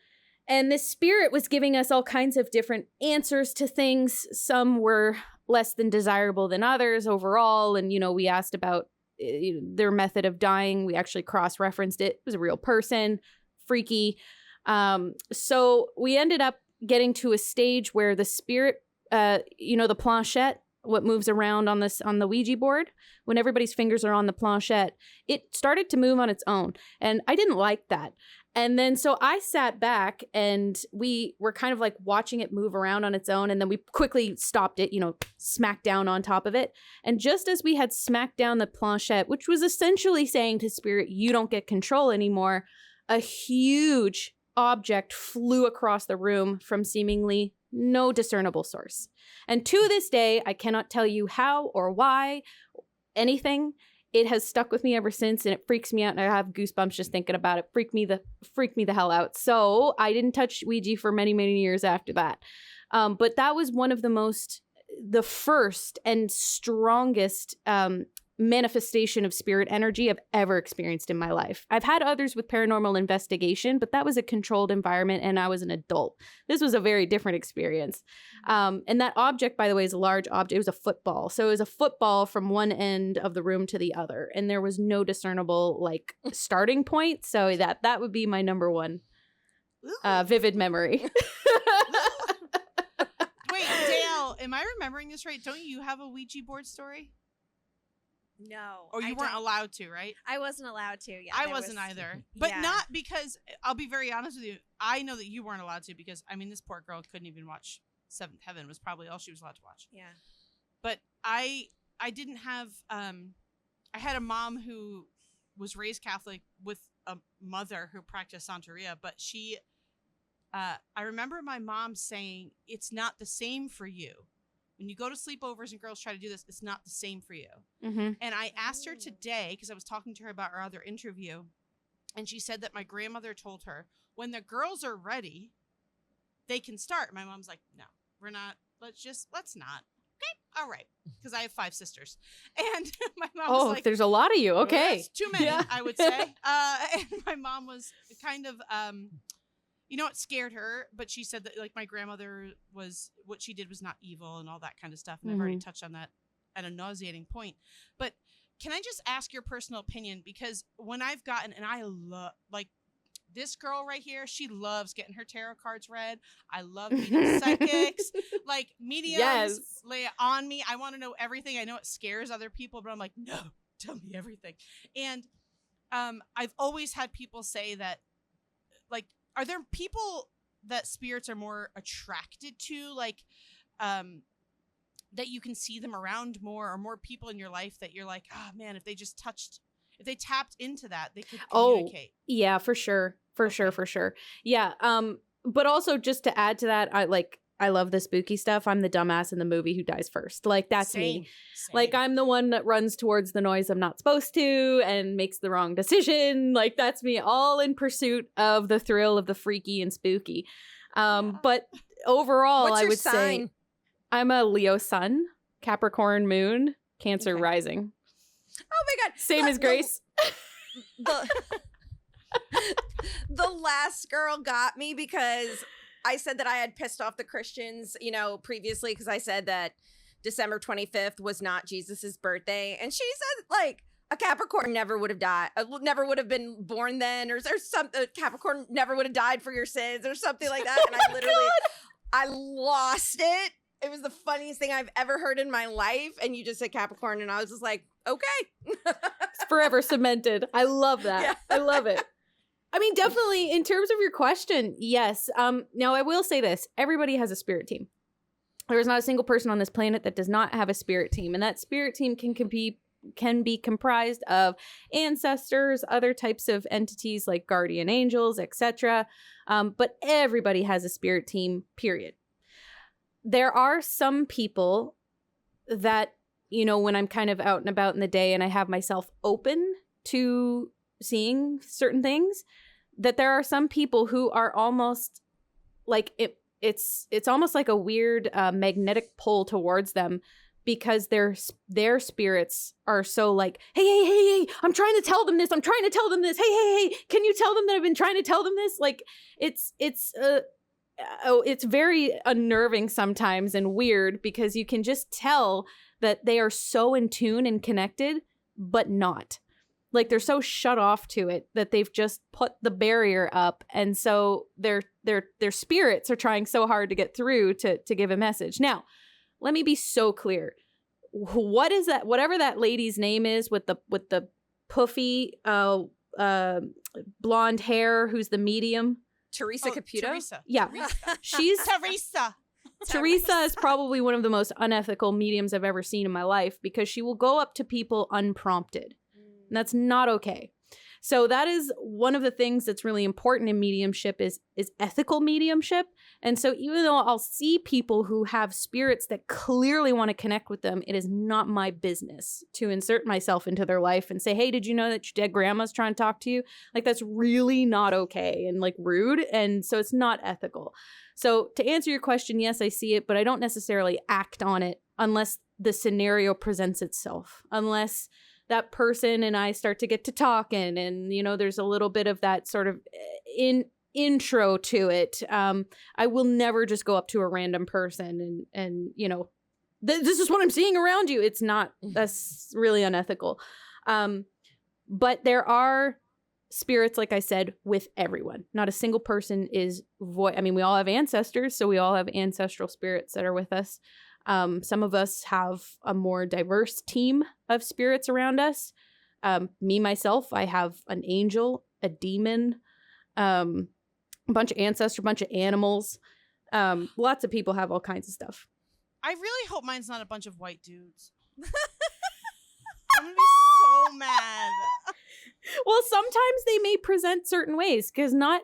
And this spirit was giving us all kinds of different answers to things. Some were less than desirable than others overall. And, we asked about their method of dying. We actually cross-referenced it. It was a real person, freaky. So we ended up getting to a stage where the spirit, the planchette, what moves around on the Ouija board, when everybody's fingers are on the planchette, it started to move on its own. And I didn't like that. And then so I sat back and we were kind of like watching it move around on its own. And then we quickly stopped it, smacked down on top of it. And just as we had smacked down the planchette, which was essentially saying to spirit, you don't get control anymore, a huge object flew across the room from seemingly no discernible source. And to this day, I cannot tell you how or why, anything. It has stuck with me ever since, and it freaks me out, and I have goosebumps just thinking about it. Freaked me the hell out. So I didn't touch Ouija for many, many years after that. But that was one of the first and strongest manifestation of spirit energy I've ever experienced in my life. I've had others with paranormal investigation, but that was a controlled environment and I was an adult. This was a very different experience. And that object, by the way, is a large object. It was a football. So it was a football from one end of the room to the other. And there was no discernible starting point. So that would be my number one vivid memory. Wait, Dayelle, am I remembering this right? Don't you have a Ouija board story? No. Or you weren't allowed to, right? I wasn't allowed to. Yeah, I wasn't either. But not because, I'll be very honest with you, I know that you weren't allowed to because, this poor girl couldn't even watch Seventh Heaven, was probably all she was allowed to watch. Yeah. But I didn't have, I had a mom who was raised Catholic with a mother who practiced Santeria, but she, I remember my mom saying, it's not the same for you. When you go to sleepovers and girls try to do this, it's not the same for you. Mm-hmm. And I asked her today, because I was talking to her about our other interview, and she said that my grandmother told her, when the girls are ready, they can start. My mom's like, no, we're not. Let's not. Okay, all right. Because I have 5 sisters. And my mom was like, there's a lot of you. Okay. Well, that's too many, I would say. And my mom was kind of... it scared her, but she said that my grandmother what she did was not evil and all that kind of stuff. And I've already touched on that at a nauseating point. But can I just ask your personal opinion? Because when I've gotten, and I love, this girl right here, she loves getting her tarot cards read. I love meeting psychics, mediums, lay it on me. I want to know everything. I know it scares other people, but I'm like, no, tell me everything. And I've always had people say that, are there people that spirits are more attracted to, that you can see them around more, or more people in your life that you're like, oh man, if they tapped into that, they could communicate? Oh, yeah, for sure. For sure. Yeah. But also just to add to that, I love the spooky stuff. I'm the dumbass in the movie who dies first. That's me. Same. I'm the one that runs towards the noise I'm not supposed to and makes the wrong decision. That's me, all in pursuit of the thrill of the freaky and spooky. But overall, I would say I'm a Leo sun, Capricorn moon, Cancer rising. Oh my God. Same as Grace. The last girl got me because I said that I had pissed off the Christians, previously, because I said that December 25th was not Jesus's birthday. And she said, a Capricorn never would have died, never would have been born then, or something. Capricorn never would have died for your sins, or something like that. And I literally, I lost it. It was the funniest thing I've ever heard in my life. And you just said Capricorn, and I was just like, okay. It's forever cemented. I love that. Yeah. I love it. Definitely, in terms of your question, yes. Now, I will say this. Everybody has a spirit team. There is not a single person on this planet that does not have a spirit team. And that spirit team can be comprised of ancestors, other types of entities like guardian angels, etc. But everybody has a spirit team, period. There are some people that, when I'm kind of out and about in the day and I have myself open to seeing certain things, that there are some people who are almost it's almost like a weird magnetic pull towards them, because their spirits are so hey, I'm trying to tell them this, hey, can you tell them that I've been trying to tell them this? It's very unnerving sometimes and weird, because you can just tell that they are so in tune and connected, but not. They're so shut off to it that they've just put the barrier up. And so they're their spirits are trying so hard to get through to give a message. Now, let me be so clear. What is that? Whatever that lady's name is with the puffy blonde hair, who's the medium? Teresa Caputo? Teresa. Yeah. She's Teresa is probably one of the most unethical mediums I've ever seen in my life, because she will go up to people unprompted. And that's not okay. So that is one of the things that's really important in mediumship is ethical mediumship. And so even though I'll see people who have spirits that clearly want to connect with them, it is not my business to insert myself into their life and say, hey, did you know that your dead grandma's trying to talk to you? Like, that's really not okay and like rude. And so it's not ethical. So to answer your question, yes, I see it, but I don't necessarily act on it unless the scenario presents itself, unless that person and I start to get to talking and, you know, there's a little bit of that sort of intro to it. I will never just go up to a random person and you know, this is what I'm seeing around you. It's not, that's really unethical. But there are spirits, like I said, with everyone. Not a single person is I mean, we all have ancestors, so we all have ancestral spirits that are with us. Some of us have a more diverse team of spirits around us. Me, myself, I have an angel, a demon, a bunch of ancestors, a bunch of animals. Lots of people have all kinds of stuff. I really hope mine's not a bunch of white dudes. I'm gonna be so mad. Well, sometimes they may present certain ways, because not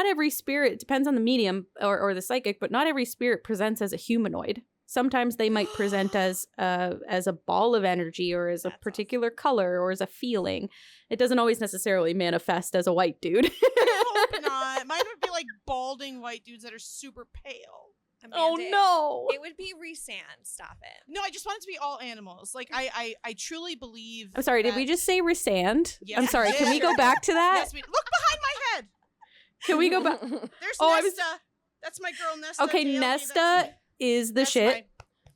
every spirit, it depends on the medium or the psychic, but not every spirit presents as a humanoid. Sometimes they might present as a ball of energy, or as a particular color, or as a feeling. It doesn't always necessarily manifest as a white dude. I hope not. Mine would be like balding white dudes that are super pale. Amanda, Oh no! It would be Rhysand. Stop it. No, I just want it to be all animals. Like I truly believe. I'm sorry, did we just say Rhysand? Yes, I'm sorry, we can we did. go back to that? Yes, look behind my head. Can we go back? There's Oh, Nesta. That's my girl Nesta. Okay, Dayelle, Nesta that's me. is the That's shit. my-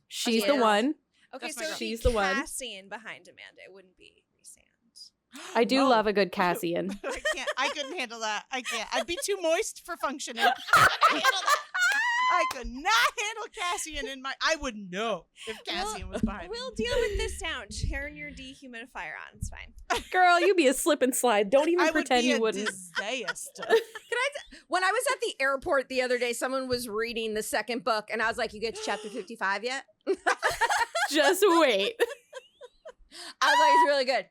She's my the girl. one. Okay, That's my so girl. it'd be She's the one. Cassian behind Amanda. It wouldn't be Rhysand. I do No. love a good Cassian. I can't. I couldn't handle that. I can't. I'd be too moist for functioning. I couldn't handle that. I could not handle Cassian in my. I would know if Cassian was behind me. We'll deal with this sound. Turn your dehumidifier on. It's fine. Girl, you be a slip and slide. Don't even I would pretend be you a wouldn't. disaster. When I was at the airport the other day, someone was reading the second book, and I was like, you get to chapter 55 yet? Just wait. I was like, it's really good.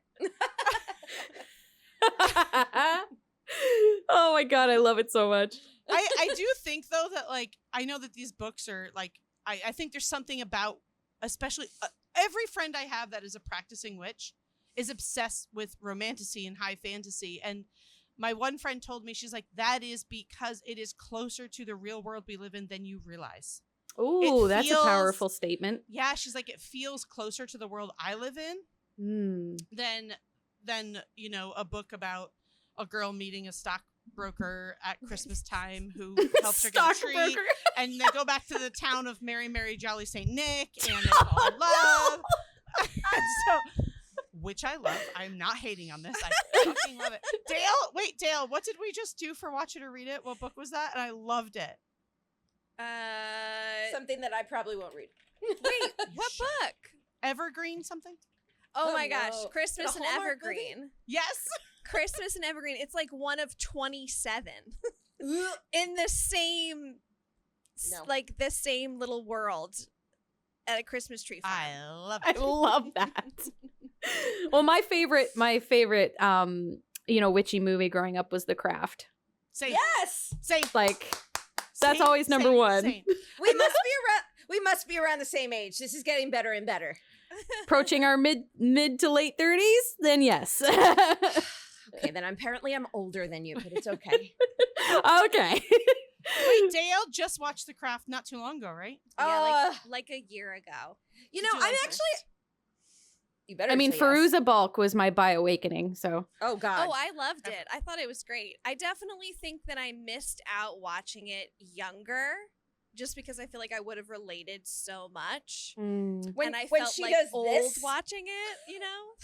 Oh my god, I love it so much. I do think though that like I know that these books are like I think there's something about especially every friend I have that is a practicing witch is obsessed with romantasy and high fantasy, and my one friend told me, she's like, that is because it is closer to the real world we live in than you realize. Ooh, that's a feels- powerful statement. Yeah, she's like, it feels closer to the world I live in than you know, a book about a girl meeting a stockbroker at Christmas time who helps her get a tree, Stockbroker. and they go back to the town of Mary Mary Jolly Saint Nick, and they fall in love. And so, which I love. I'm not hating on this. I fucking love it. Dayelle, what did we just do for Watch It or Read It? What book was that? And I loved it. Something that I probably won't read. Wait, what book? Evergreen something? Oh Oh, my gosh, no. Christmas The and Hallmark movie? Evergreen. Yes. Christmas and Evergreen. It's like one of 27 in the same, No. like the same little world at a Christmas tree farm. I love I it. love that. Well, my favorite, you know, witchy movie growing up was The Craft. Same. Yes! Same. Like, that's Same, always number same, one. same. We must be around the same age. This is getting better and better. Approaching our mid to late 30s, then yes. Okay, then apparently I'm older than you, but it's okay. Okay. Wait, Dayelle just watched The Craft not too long ago, right? Yeah, like a year ago. You Did know, you like I'm it? actually. You better. I mean, say yes. Firuza Balk was my bi-awakening, so. Oh God. Oh, I loved it. I thought it was great. I definitely think that I missed out watching it younger, just because I feel like I would have related so much. when and I when felt she like does old this, watching it, you know?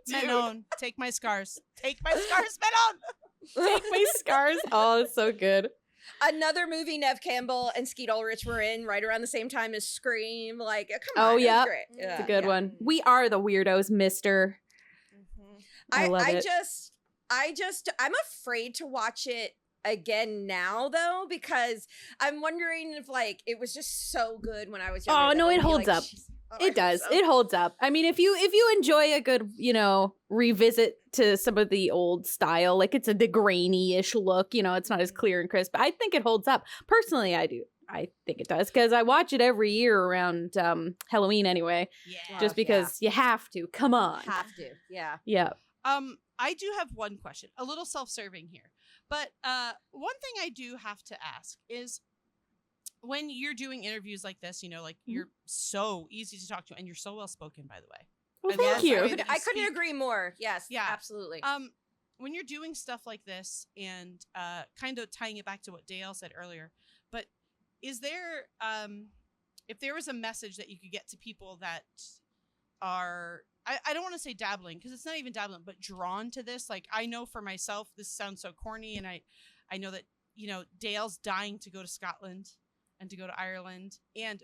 Menon, take my scars. Take my scars, Menon. Take my scars. Oh, it's so good. Another movie Nev Campbell and Skeet Ulrich were in right around the same time as Scream. Like, come on. Oh, it was yeah. great. It's a good one. We are the weirdos, mister. I love it. I'm afraid to watch it again now, though, because I'm wondering if, like, it was just so good when I was younger. Oh, no, that it I'd be holds like, up. "Jeez." It does. It holds up. I mean, if you enjoy a good, revisit to some of the old style, like it's a de grainy-ish look, it's not as clear and crisp. I think it holds up. Personally, I do. I think it does because I watch it every year around Halloween anyway. Yeah. Just because you have to. Come on. Have to. Yeah. Yeah. I do have one question, a little self-serving here, but one thing I do have to ask is, when you're doing interviews like this, you're so easy to talk to, and you're so well spoken, by the way. Well, thank you. I couldn't agree more. Yes. Yeah. Absolutely. When you're doing stuff like this, and kind of tying it back to what Dayelle said earlier, but is there, if there was a message that you could get to people that are, I don't want to say dabbling, because it's not even dabbling, but drawn to this. Like, I know for myself, this sounds so corny, and I know that, Dayelle's dying to go to Scotland and to go to Ireland,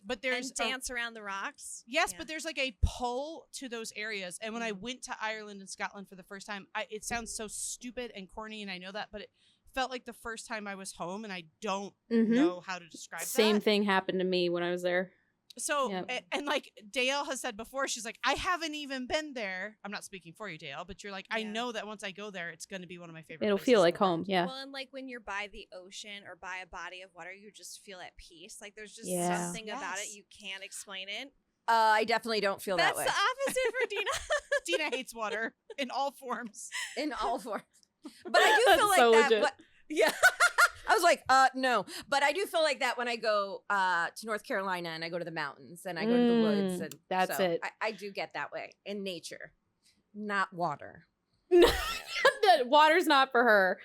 but there's and dance around the rocks. Yes, but there's like a pull to those areas. And when I went to Ireland and Scotland for the first time, it sounds so stupid and corny, and I know that, but it felt like the first time I was home, and I don't know how to describe that. Same thing happened to me when I was there. So, and like Dayelle has said before, she's like, I haven't even been there. I'm not speaking for you, Dayelle, but you're like, I know that once I go there, it's going to be one of my favorite It'll places feel in like the world. home, yeah. Well, and like when you're by the ocean or by a body of water, you just feel at peace. Like there's just something about it. You can't explain it. I definitely don't feel that way. That's the opposite for Deena. Deena hates water in all forms. In all forms. But I do feel like so that. legit. But, yeah. I was like, no. But I do feel like that when I go to North Carolina and I go to the mountains and I go to the woods. And that's it. I do get that way in nature, not water. Water's not for her.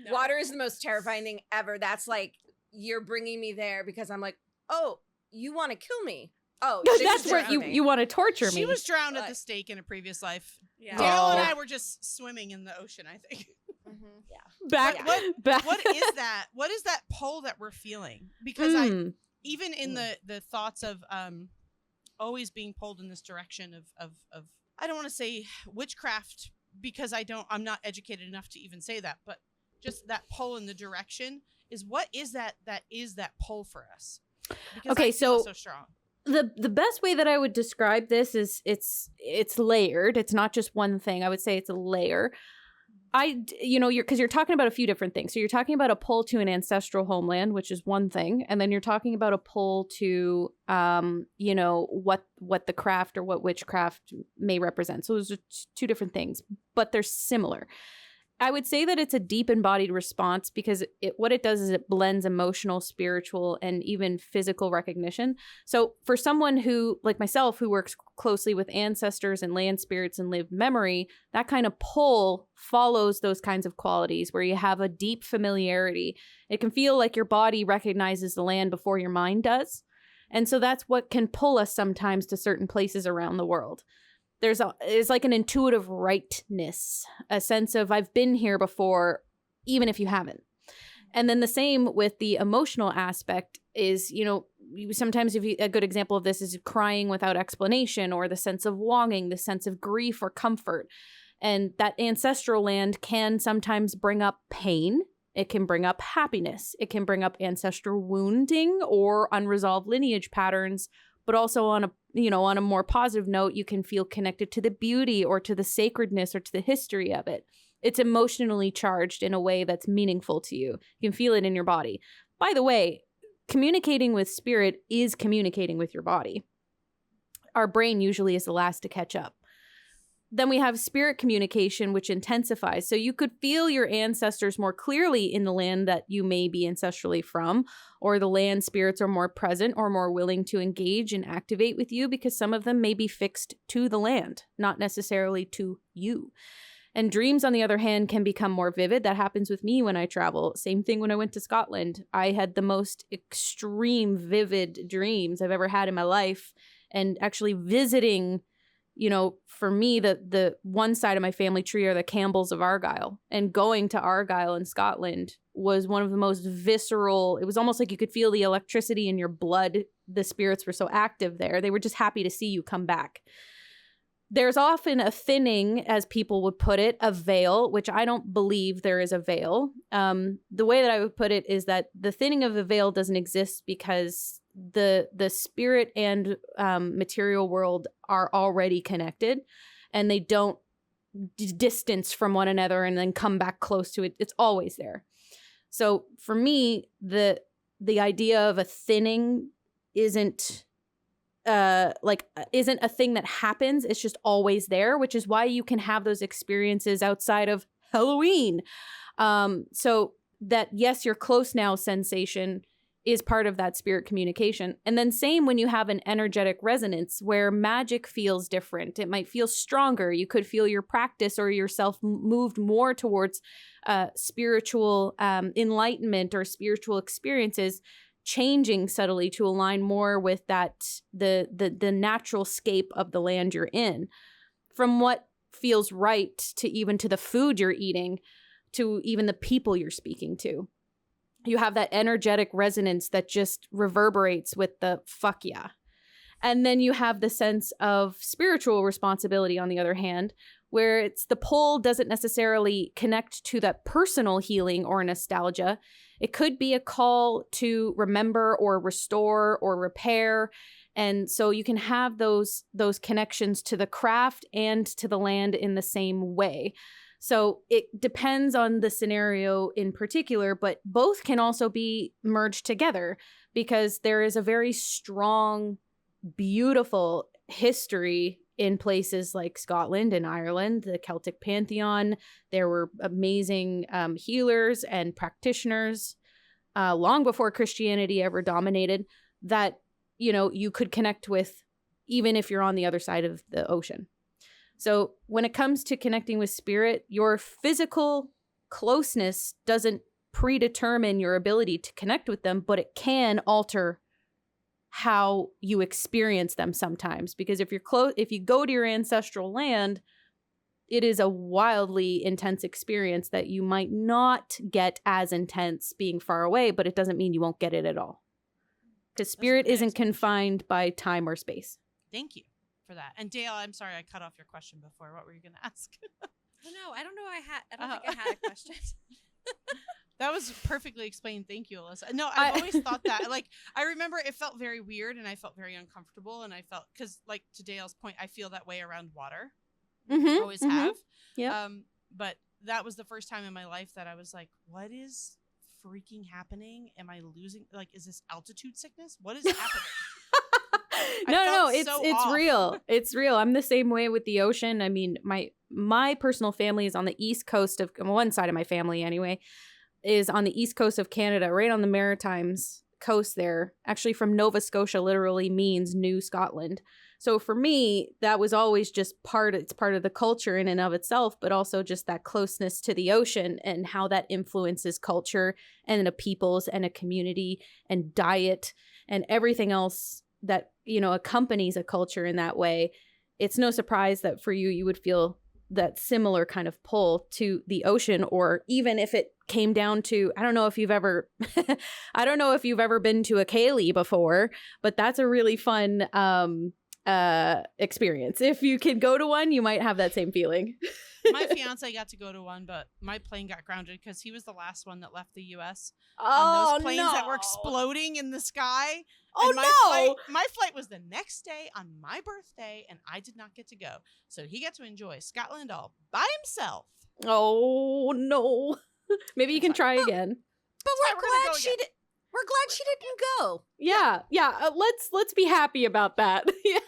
No. Water is the most terrifying thing ever. That's like, you're bringing me there because I'm like, oh, you want to kill me. Oh, that's where you want to torture me. She was drowned at the stake in a previous life. Yeah. Dayelle and I were just swimming in the ocean, I think. Back. What is that? What is that pull that we're feeling? Because even in the thoughts of always being pulled in this direction of I don't want to say witchcraft, because I'm not educated enough to even say that, but just that pull in the direction is, what is that pull for us? Because okay, so strong. The best way that I would describe this is it's layered. It's not just one thing. I would say it's a layer. You're talking about a few different things. So you're talking about a pull to an ancestral homeland, which is one thing, and then you're talking about a pull to, what the craft or what witchcraft may represent. So those are two different things, but they're similar. I would say that it's a deep embodied response because what it does is it blends emotional, spiritual, and even physical recognition. So for someone who, like myself, who works closely with ancestors and land spirits and lived memory, that kind of pull follows those kinds of qualities where you have a deep familiarity. It can feel like your body recognizes the land before your mind does. And so that's what can pull us sometimes to certain places around the world. It's like an intuitive rightness, a sense of I've been here before, even if you haven't. And then the same with the emotional aspect is, sometimes a good example of this is crying without explanation, or the sense of longing, the sense of grief or comfort. And that ancestral land can sometimes bring up pain. It can bring up happiness. It can bring up ancestral wounding or unresolved lineage patterns. But also on a more positive note, you can feel connected to the beauty or to the sacredness or to the history of it. It's emotionally charged in a way that's meaningful to you. You can feel it in your body. By the way, communicating with spirit is communicating with your body. Our brain usually is the last to catch up. Then we have spirit communication, which intensifies. So you could feel your ancestors more clearly in the land that you may be ancestrally from, or the land spirits are more present or more willing to engage and activate with you because some of them may be fixed to the land, not necessarily to you. And dreams, on the other hand, can become more vivid. That happens with me when I travel. Same thing when I went to Scotland. I had the most extreme, vivid dreams I've ever had in my life. And actually visiting, for me, the one side of my family tree are the Campbells of Argyll. And going to Argyll in Scotland was one of the most visceral. It was almost like you could feel the electricity in your blood. The spirits were so active there. They were just happy to see you come back. There's often a thinning, as people would put it, a veil, which I don't believe there is a veil. The way that I would put it is that the thinning of the veil doesn't exist because the spirit and material world are already connected, and they don't distance from one another and then come back close to it. It's always there. So for me, the idea of a thinning isn't a thing that happens. It's just always there, which is why you can have those experiences outside of Halloween. So that, yes, you're close now sensation is part of that spirit communication. And then same when you have an energetic resonance where magic feels different. It might feel stronger. You could feel your practice or yourself moved more towards spiritual enlightenment or spiritual experiences, changing subtly to align more with that the natural scape of the land you're in, from what feels right to the food you're eating, to even the people you're speaking to. You have that energetic resonance that just reverberates with the fuck yeah. And then you have the sense of spiritual responsibility on the other hand, where it's the pull doesn't necessarily connect to that personal healing or nostalgia. It could be a call to remember or restore or repair. And so you can have those connections to the craft and to the land in the same way. So it depends on the scenario in particular, but both can also be merged together because there is a very strong, beautiful history in places like Scotland and Ireland, the Celtic pantheon. There were amazing healers and practitioners long before Christianity ever dominated that, you could connect with even if you're on the other side of the ocean. So when it comes to connecting with spirit, your physical closeness doesn't predetermine your ability to connect with them, but it can alter how you experience them sometimes. Because if you go to your ancestral land, it is a wildly intense experience that you might not get as intense being far away, but it doesn't mean you won't get it at all. Because spirit isn't confined by time or space. Thank you for that. And Dayelle, I'm sorry I cut off your question before. What were you going to ask? Oh no, I don't know. I don't think I had a question. That was perfectly explained. Thank you, Alyssa. No, I've always thought that. Like, I remember it felt very weird and I felt very uncomfortable. And I felt, because like to Dayelle's point, I feel that way around water. I always have. Yeah. But that was the first time in my life that I was like, what is freaking happening? Am I losing? Like, is this altitude sickness? What is happening? No, it's real. It's real. I'm the same way with the ocean. I mean, my personal family is on the east coast of, one side of my family anyway, is on the east coast of Canada, right on the Maritimes coast there. Actually, from Nova Scotia literally means New Scotland. So for me, that was always just it's part of the culture in and of itself, but also just that closeness to the ocean and how that influences culture and a people's and a community and diet and everything else that, accompanies a culture in that way. It's no surprise that for you would feel that similar kind of pull to the ocean, or even if it came down to, I don't know if you've ever been to a ceilidh before, but that's a really fun experience. If you can go to one, you might have that same feeling. My fiance got to go to one, but my plane got grounded because he was the last one that left the U.S. on those planes that were exploding in the sky. Oh, and my flight was the next day on my birthday, and I did not get to go. So he got to enjoy Scotland all by himself. Oh, no. Maybe you can try again. But we're glad she did. We're glad she didn't go. Yeah. Let's be happy about that. Yeah.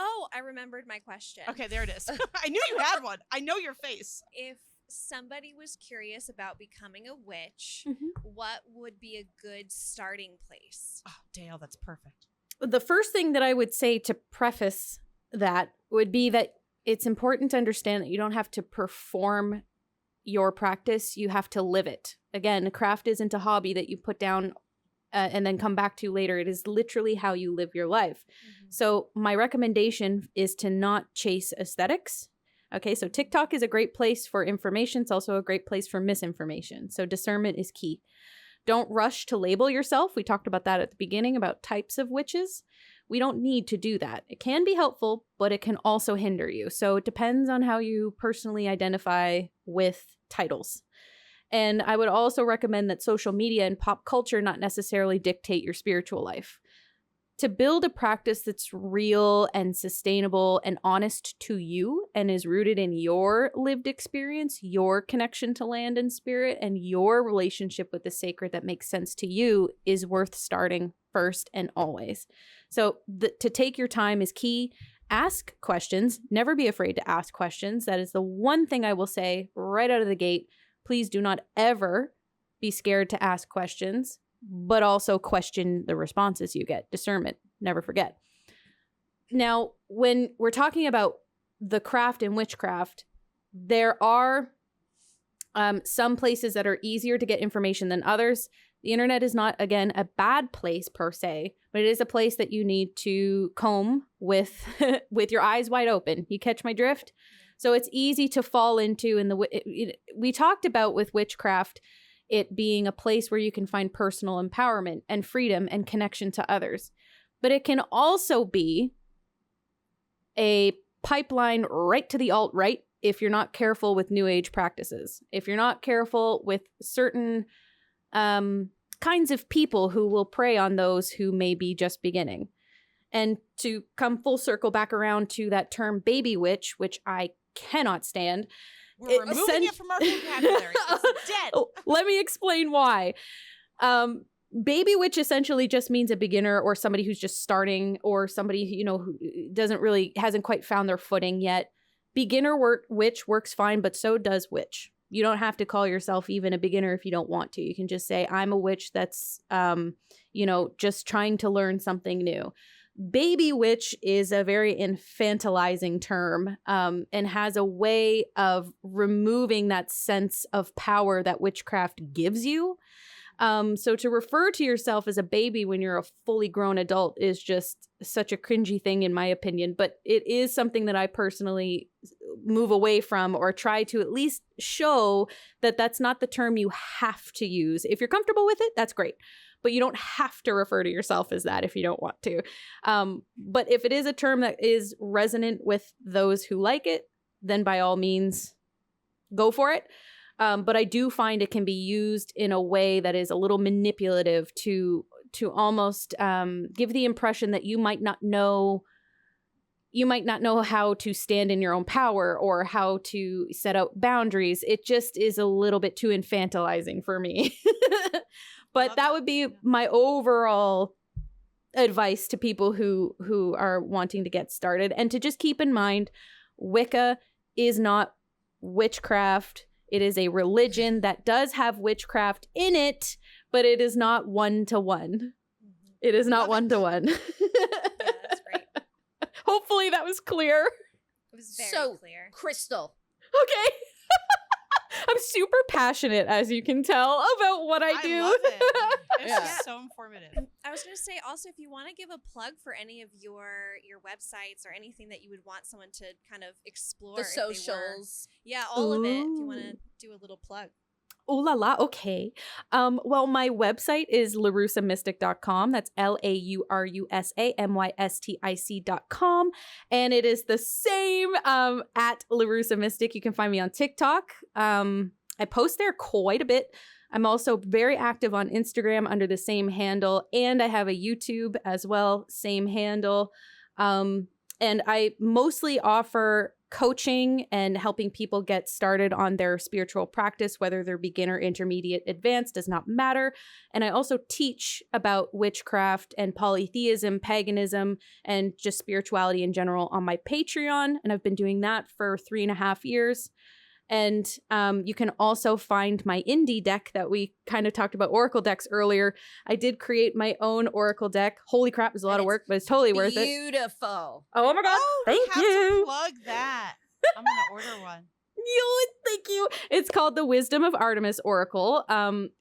Oh, I remembered my question. Okay, there it is. I knew you had one. I know your face. If somebody was curious about becoming a witch, what would be a good starting place? Oh, Dayelle, that's perfect. The first thing that I would say to preface that would be that it's important to understand that you don't have to perform your practice. You have to live it. Again, craft isn't a hobby that you put down and then come back to later. It is literally how you live your life. So my recommendation is to not chase aesthetics, Okay, so TikTok is a great place for information. It's also a great place for misinformation. So discernment is key. Don't rush to label yourself. We talked about that at the beginning about types of witches. We don't need to do that. It can be helpful, but it can also hinder you. So it depends on how you personally identify with titles. And I would also recommend that social media and pop culture not necessarily dictate your spiritual life. To build a practice that's real and sustainable and honest to you and is rooted in your lived experience, your connection to land and spirit, and your relationship with the sacred that makes sense to you is worth starting first and always. So to take your time is key. Ask questions. Never be afraid to ask questions. That is the one thing I will say right out of the gate. Please do not ever be scared to ask questions, but also question the responses you get. Discernment, never forget. Now, when we're talking about the craft and witchcraft, there are some places that are easier to get information than others. The internet is not, again, a bad place per se, but it is a place that you need to comb with with your eyes wide open. You catch my drift? So it's easy to fall into. We talked about with witchcraft it being a place where you can find personal empowerment and freedom and connection to others. But it can also be a pipeline right to the alt-right if you're not careful with New Age practices. If you're not careful with certain kinds of people who will prey on those who may be just beginning. And to come full circle back around to that term baby witch, which I cannot stand. We're removing it from our vocabulary. It's dead. Let me explain why. Baby witch essentially just means a beginner or somebody who's just starting or somebody, who hasn't quite found their footing yet. Beginner witch works fine, but so does witch. You don't have to call yourself even a beginner if you don't want to. You can just say, I'm a witch that's, just trying to learn something new. Baby witch is a very infantilizing term and has a way of removing that sense of power that witchcraft gives you. So to refer to yourself as a baby when you're a fully grown adult is just such a cringy thing in my opinion, but it is something that I personally move away from or try to at least show that that's not the term you have to use. If you're comfortable with it, that's great. But you don't have to refer to yourself as that if you don't want to. But if it is a term that is resonant with those who like it, then by all means, go for it. But I do find it can be used in a way that is a little manipulative to almost give the impression that you might not know how to stand in your own power or how to set out boundaries. It just is a little bit too infantilizing for me. But that would be my overall advice to people who are wanting to get started, and to just keep in mind, Wicca is not witchcraft. It is a religion that does have witchcraft in it, but it is not one-to-one. It is not one-to-one. Yeah, that's great. Hopefully that was clear. It was very clear. Crystal. Okay. I'm super passionate, as you can tell, about what I do. I love it. It's just so informative. I was going to say also, if you want to give a plug for any of your websites or anything that you would want someone to kind of explore. The socials. Yeah, all of it. If you want to do a little plug. Oh la la, okay. Well, my website is laurusamystic.com. That's LAURUSAMYSTIC.com. And it is the same at Laurusa Mystic. You can find me on TikTok. I post there quite a bit. I'm also very active on Instagram under the same handle. And I have a YouTube as well, same handle. And I mostly offer coaching and helping people get started on their spiritual practice, whether they're beginner, intermediate, advanced, does not matter. And I also teach about witchcraft and polytheism, paganism, and just spirituality in general on my Patreon. And I've been doing that for 3.5 years. And you can also find my indie deck that we kind of talked about, oracle decks earlier. I did create my own oracle deck. Holy crap, it's a lot of work, but it's totally worth it. Beautiful. Oh my God. Thank have you. to plug that. I'm going to order one. Thank you. It's called the Wisdom of Artemis Oracle.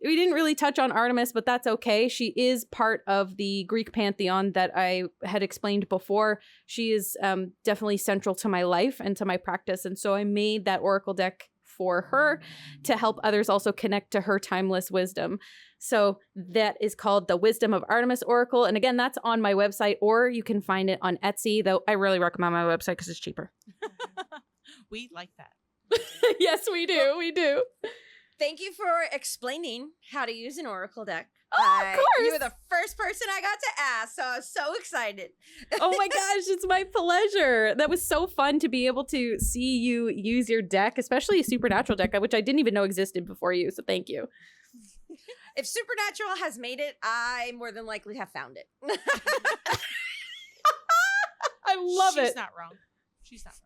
We didn't really touch on Artemis, but that's okay. She is part of the Greek pantheon that I had explained before. She is definitely central to my life and to my practice. And so I made that oracle deck for her to help others also connect to her timeless wisdom. So that is called the Wisdom of Artemis Oracle. And again, that's on my website, or you can find it on Etsy, though I really recommend my website because it's cheaper. We like that. Yes, we do. We do. Thank you for explaining how to use an oracle deck. Oh, of course. You were the first person I got to ask, so I was so excited. Oh my gosh, it's my pleasure. That was so fun to be able to see you use your deck, especially a supernatural deck, which I didn't even know existed before you. So thank you. If Supernatural has made it, I more than likely have found it. I love it. She's not wrong. She's not wrong.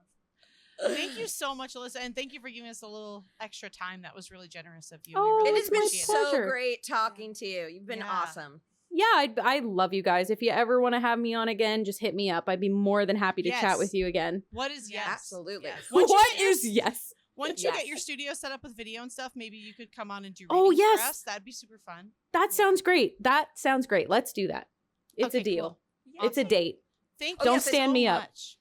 Thank you so much, Alyssa, and thank you for giving us a little extra time. That was really generous of you. Oh, We really It has been appreciate so pleasure. great talking to you. You've been Yeah. awesome. Yeah, I love you guys. If you ever want to have me on again, just hit me up. I'd be more than happy to Yes. chat with you again. What is yes? Absolutely. Yes. Once you What get your- is yes? Once you Yes. get your studio set up with video and stuff, maybe you could come on and do Oh, readings yes. for us. That'd be super fun. That sounds great. That sounds great. Let's do that. It's Okay, a deal. cool. It's a Awesome. date. Thank Oh, you Don't yes, stand so me up. much.